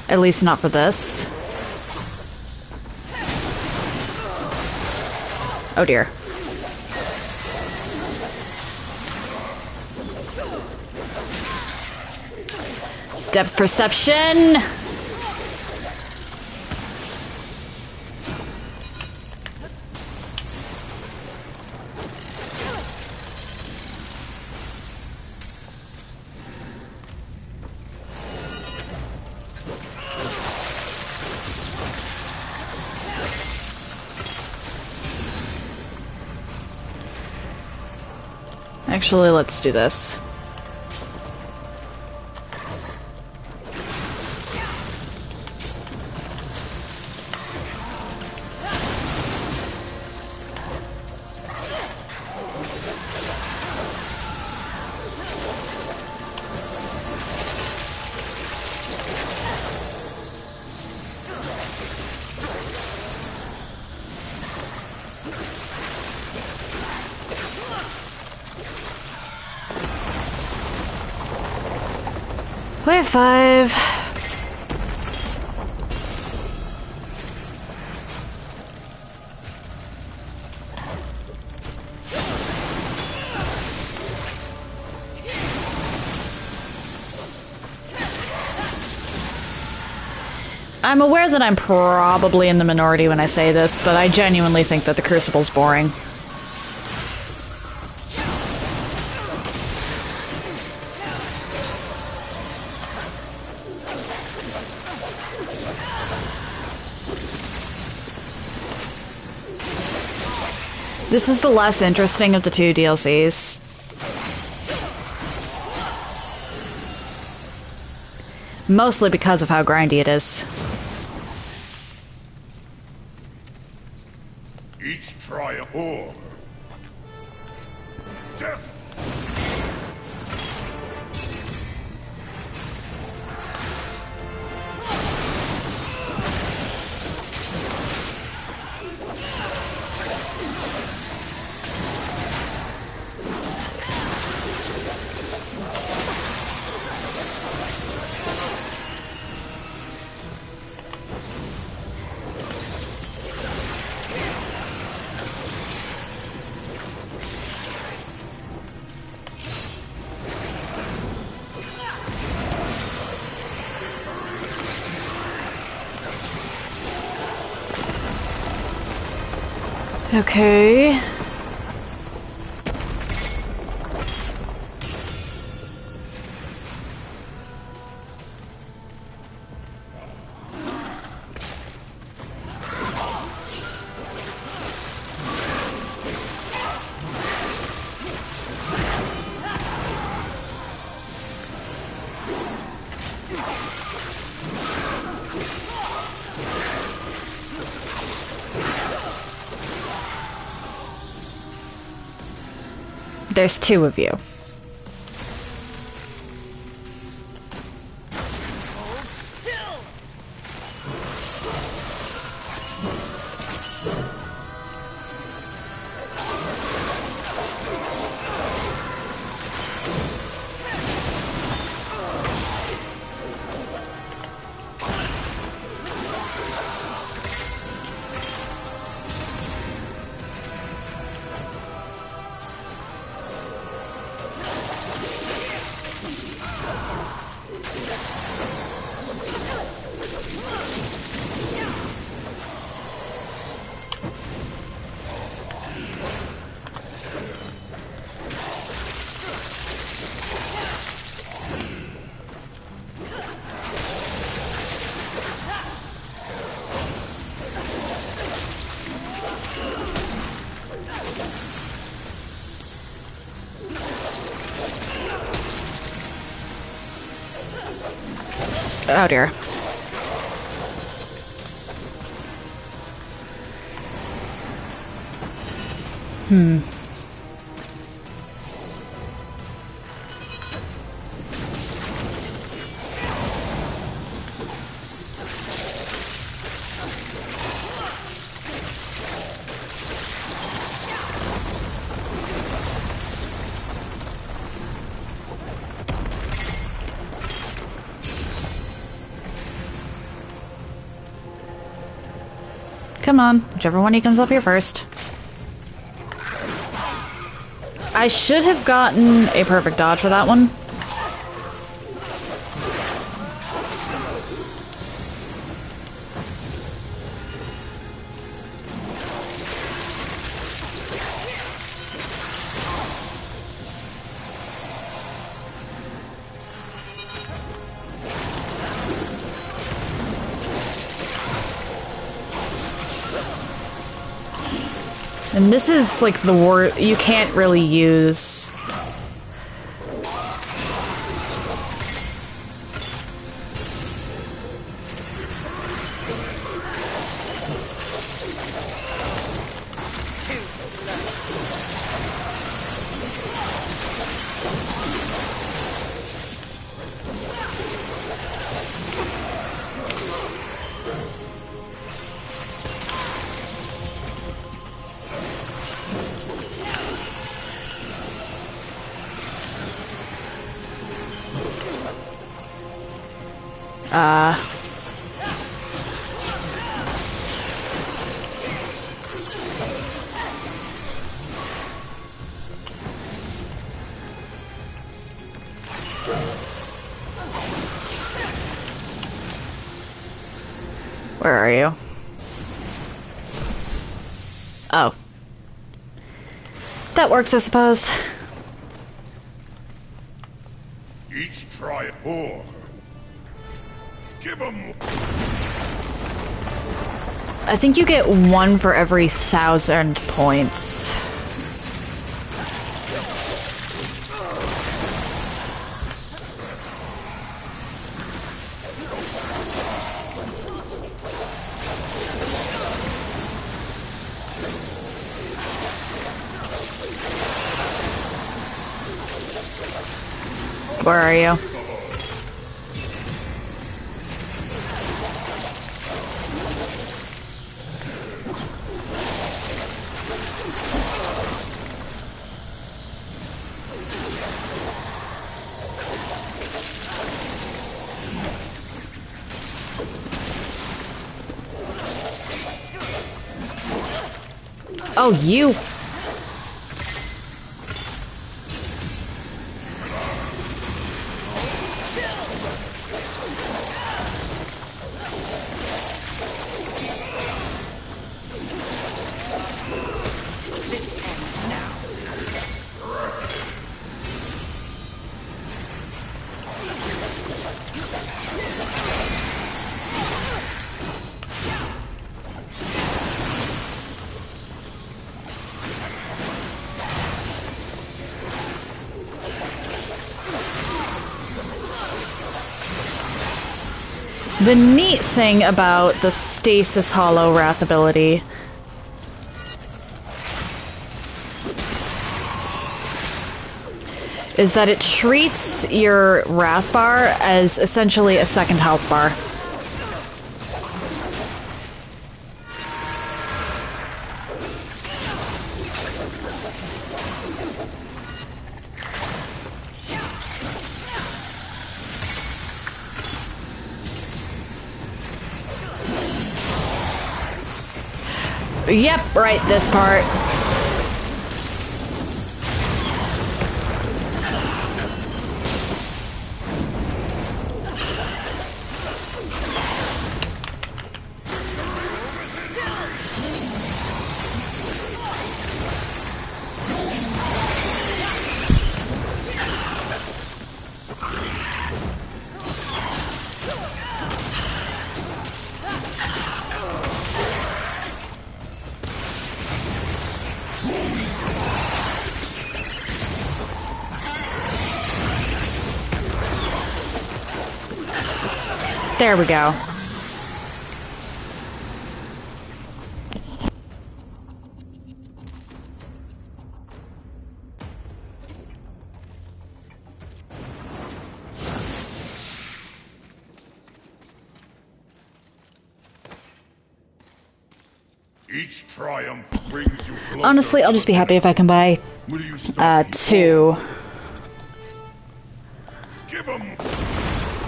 At least not for this. Oh dear. Depth perception! Actually, let's do this. We're 5. I'm aware that I'm probably in the minority when I say this, but I genuinely think that the Crucible's boring. This is the less interesting of the two DLCs. Mostly because of how grindy it is. Each try or death. Okay. There's 2 of you. Oh dear. Come on, whichever one he comes up here first. I should have gotten a perfect dodge for that one. And this is like the war you can't really use. Where are you? Oh. That works, I suppose. Each try more. Give 'em. I think you get one for every 1,000 points. Where are you? Oh, you. The neat thing about the Stasis Hollow Wrath ability is that it treats your Wrath bar as essentially a second health bar. Yep, right, this part. There we go. Each triumph brings you closer. Honestly, I'll just be happy if I can buy Will you stop 2 Give 'em.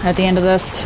at the end of this.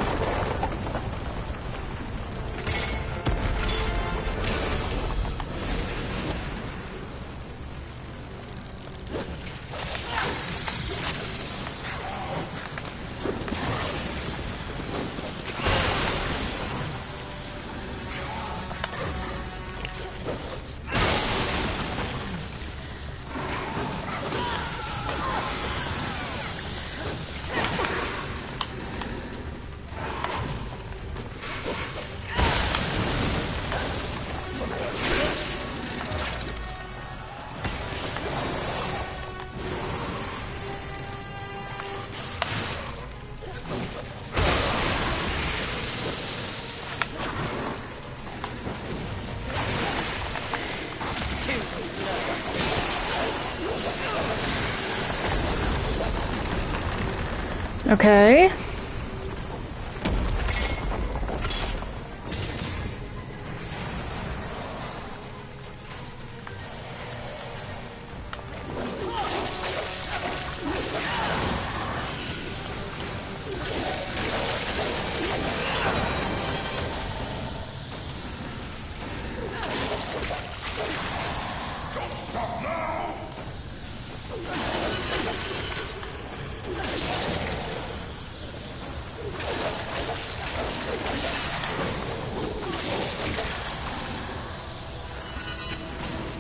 Okay.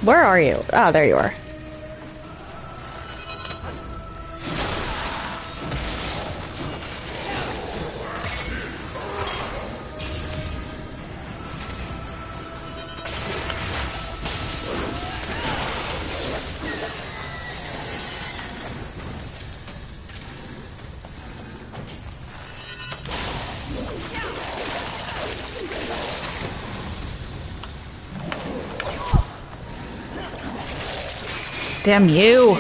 Where are you? Ah, there you are. Damn you!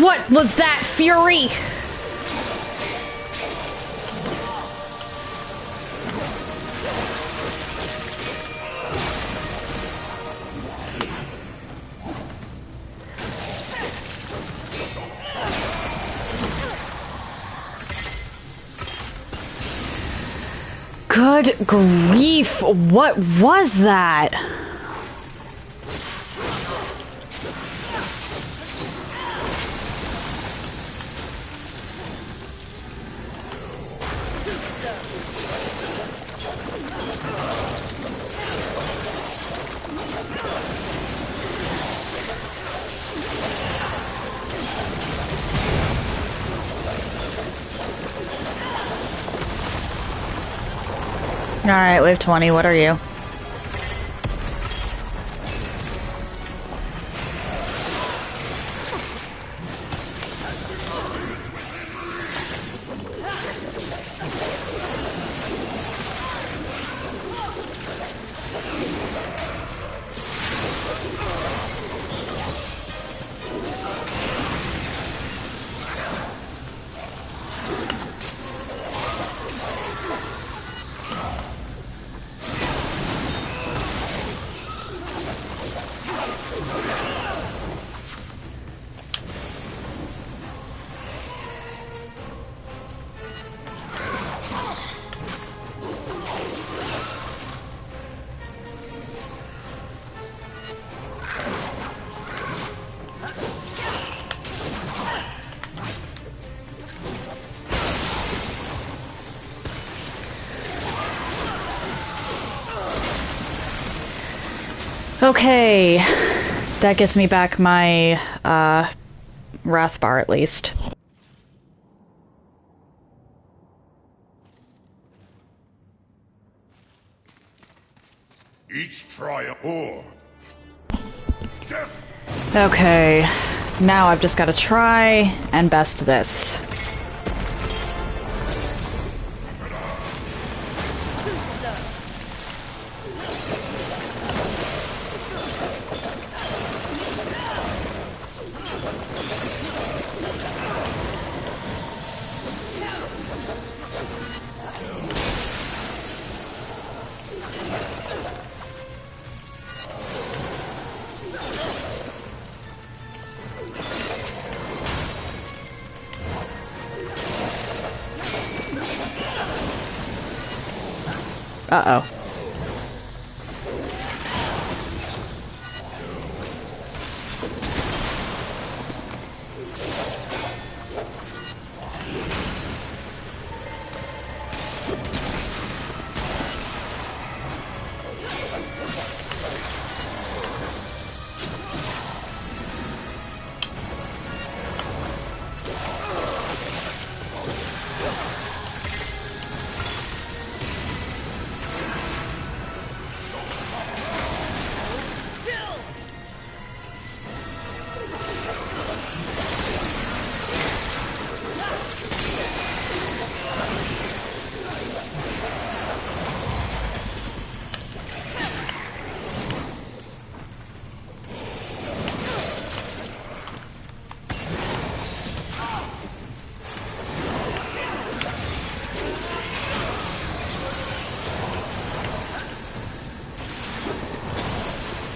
What was that fury? Good grief, what was that? Alright, wave 20, what are you? Okay, that gets me back my, wrath bar at least. Each trial or death. Okay, now I've just got to try and best this. Uh-oh.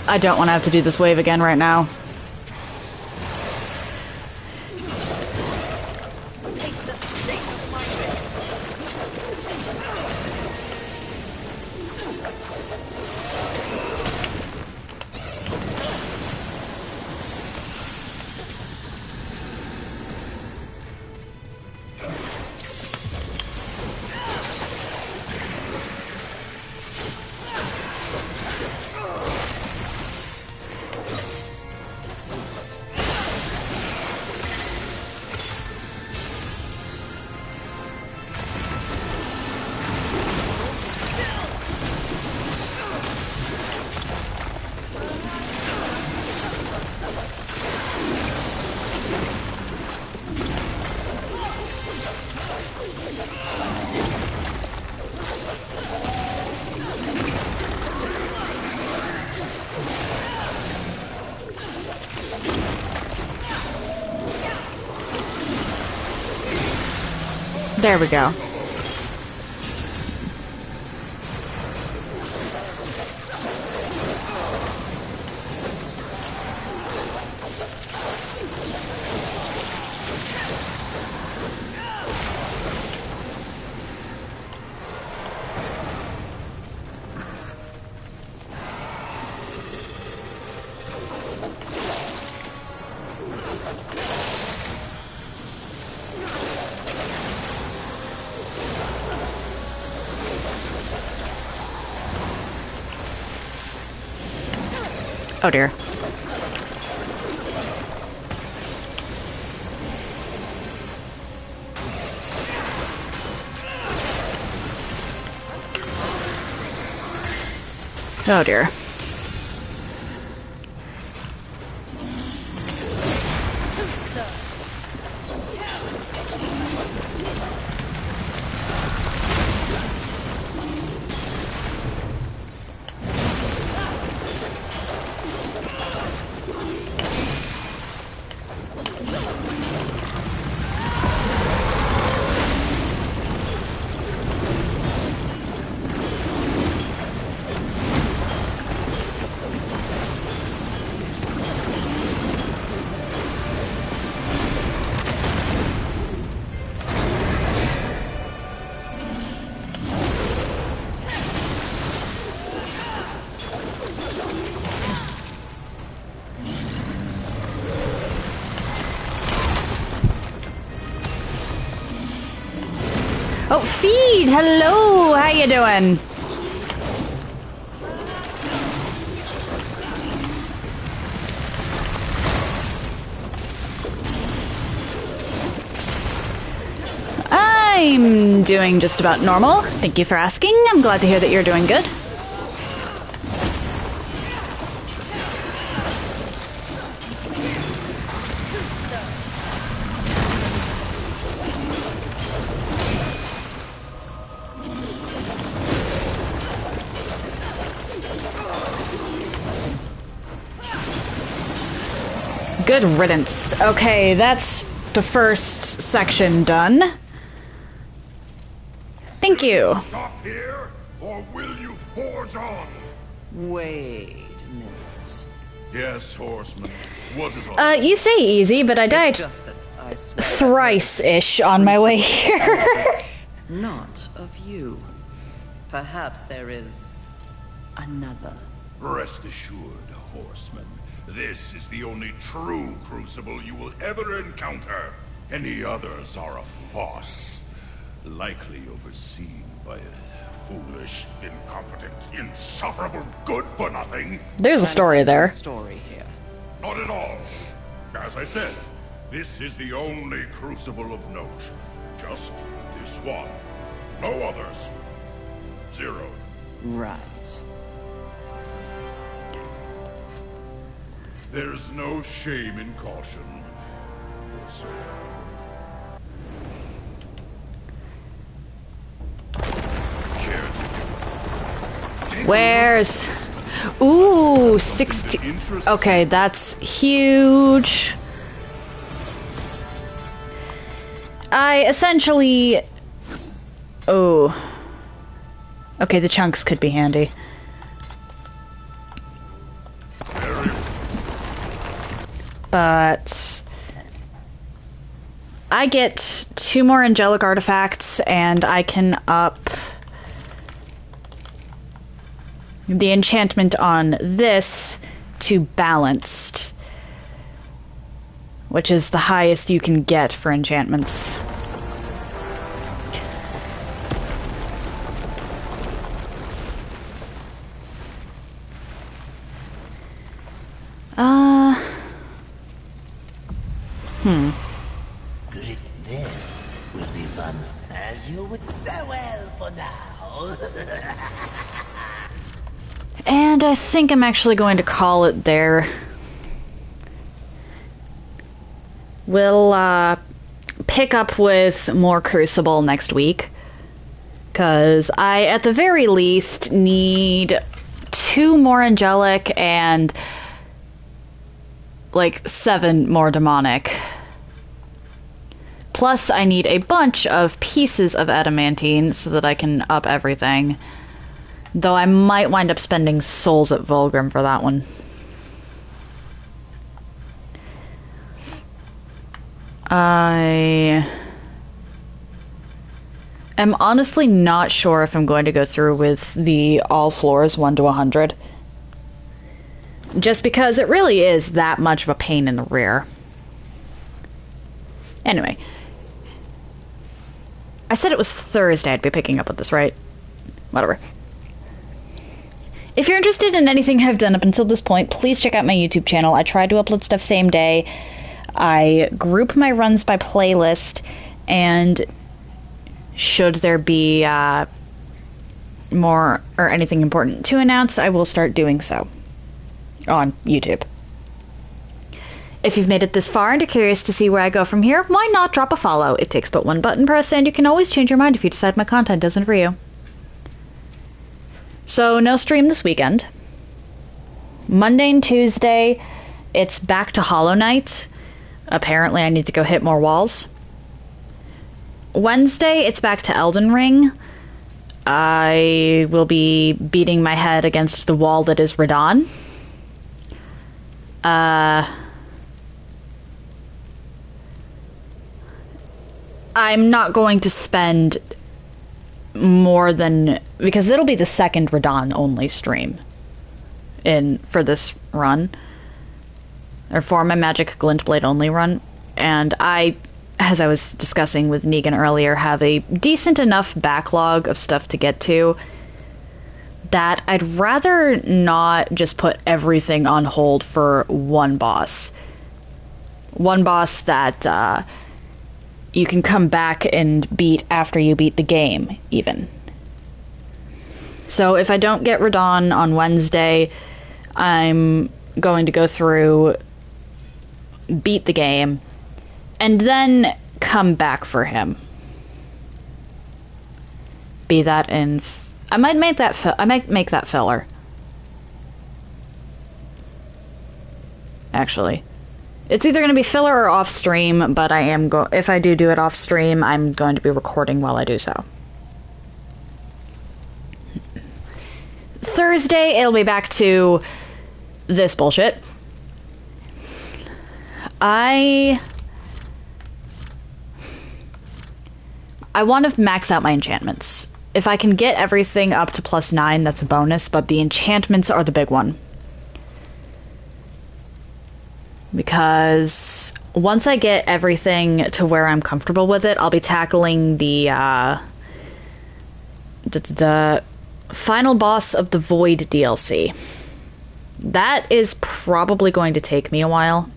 I don't want to have to do this wave again right now. There we go. Oh dear. Oh dear. Oh, Feed! Hello! How you doing? I'm doing just about normal. Thank you for asking. I'm glad to hear that you're doing good. Good riddance. Okay, that's the first section done. Thank you. Stop here, or will you forge on? Wait a minute. Yes, horseman. What is on? You say easy, but I died It's just that I swear thrice-ish on my way here. not of you. Perhaps there is another. Rest assured, horseman. This is the only true Crucible you will ever encounter. Any others are a farce. Likely overseen by a foolish, incompetent, insufferable good-for-nothing. There's a story there. Story here. Not at all. As I said, this is the only Crucible of note. Just this one. No others. Zero. Right. There's no shame in caution. So, Where's... Ooh, 16... Okay, that's huge. I essentially... Oh. Okay, the chunks could be handy. but I get 2 more angelic artifacts, and I can up the enchantment on this to balanced, which is the highest you can get for enchantments. Good. This will be fun. As you would. Farewell for now. And I think I'm actually going to call it there. We'll pick up with more Crucible next week, because I, at the very least, need 2 more angelic and like 7 more demonic. Plus, I need a bunch of pieces of adamantine so that I can up everything. Though I might wind up spending souls at Vulgrim for that one. I am honestly not sure if I'm going to go through with the all floors 1 to 100. Just because it really is that much of a pain in the rear. Anyway. I said it was Thursday I'd be picking up with this, right? Whatever. If you're interested in anything I've done up until this point, please check out my YouTube channel. I try to upload stuff same day. I group my runs by playlist, and should there be more or anything important to announce, I will start doing so on YouTube. If you've made it this far and are curious to see where I go from here, why not drop a follow? It takes but 1 button press, and you can always change your mind if you decide my content isn't for you. So, no stream this weekend. Monday and Tuesday, it's back to Hollow Knight. Apparently, I need to go hit more walls. Wednesday, it's back to Elden Ring. I will be beating my head against the wall that is Radon. I'm not going to spend more than... because it'll be the second Radon only stream for this run. Or for my Magic Glintblade only run. And I, as I was discussing with Negan earlier, have a decent enough backlog of stuff to get to that I'd rather not just put everything on hold for one boss. One boss that you can come back and beat after you beat the game, even. So if I don't get Radon on Wednesday, I'm going to go through, beat the game, and then come back for him. Be that in... I might make that filler. Actually. It's either going to be filler or off stream, but I am if I do it off stream, I'm going to be recording while I do so. Thursday, it'll be back to this bullshit. I want to max out my enchantments. If I can get everything up to +9, that's a bonus, but the enchantments are the big one. Because once I get everything to where I'm comfortable with it, I'll be tackling the final boss of the Void DLC. That is probably going to take me a while.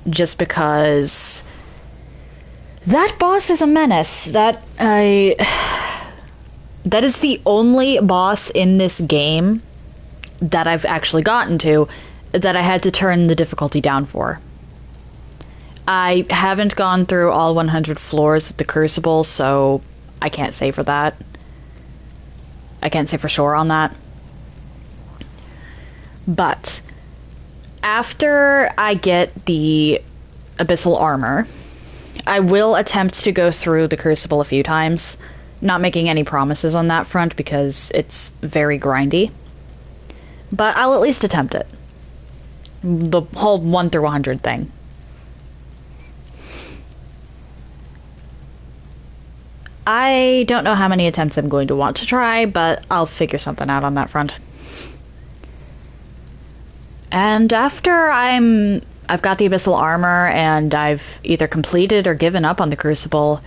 Just because that boss is a menace. That is the only boss in this game that I've actually gotten to that I had to turn the difficulty down for. I haven't gone through all 100 floors with the Crucible, so I can't say for that. I can't say for sure on that. But after I get the Abyssal Armour, I will attempt to go through the Crucible a few times. Not making any promises on that front because it's very grindy. But I'll at least attempt it. The whole 1 through 100 thing. I don't know how many attempts I'm going to want to try, but I'll figure something out on that front. And after I've got the Abyssal Armour and I've either completed or given up on the Crucible,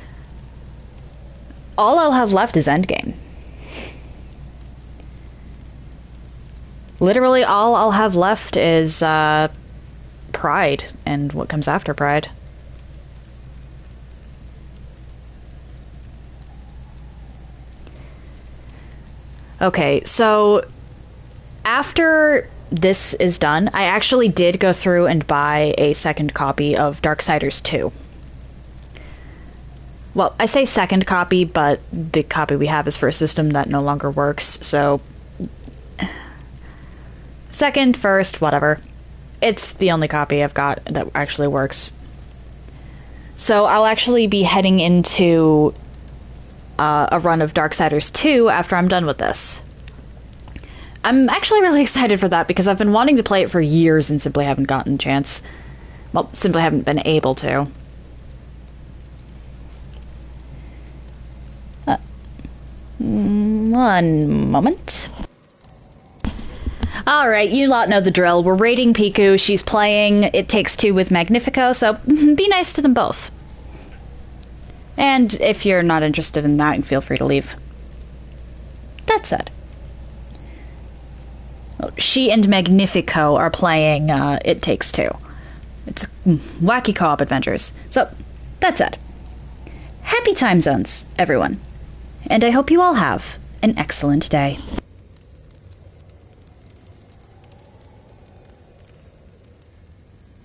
all I'll have left is endgame. Literally all I'll have left is Pride and what comes after Pride. Okay, so after this is done, I actually did go through and buy a second copy of Darksiders 2. Well, I say second copy, but the copy we have is for a system that no longer works, so... Second, first, whatever. It's the only copy I've got that actually works. So I'll actually be heading into a run of Darksiders 2 after I'm done with this. I'm actually really excited for that because I've been wanting to play it for years and simply haven't gotten a chance. Well, simply haven't been able to. One moment. Alright, you lot know the drill. We're raiding Piku, she's playing It Takes Two with Magnifico, so be nice to them both. And if you're not interested in that, feel free to leave. That said. She and Magnifico are playing It Takes Two. It's wacky co-op adventures. So, that said. Happy time zones, everyone. And I hope you all have an excellent day.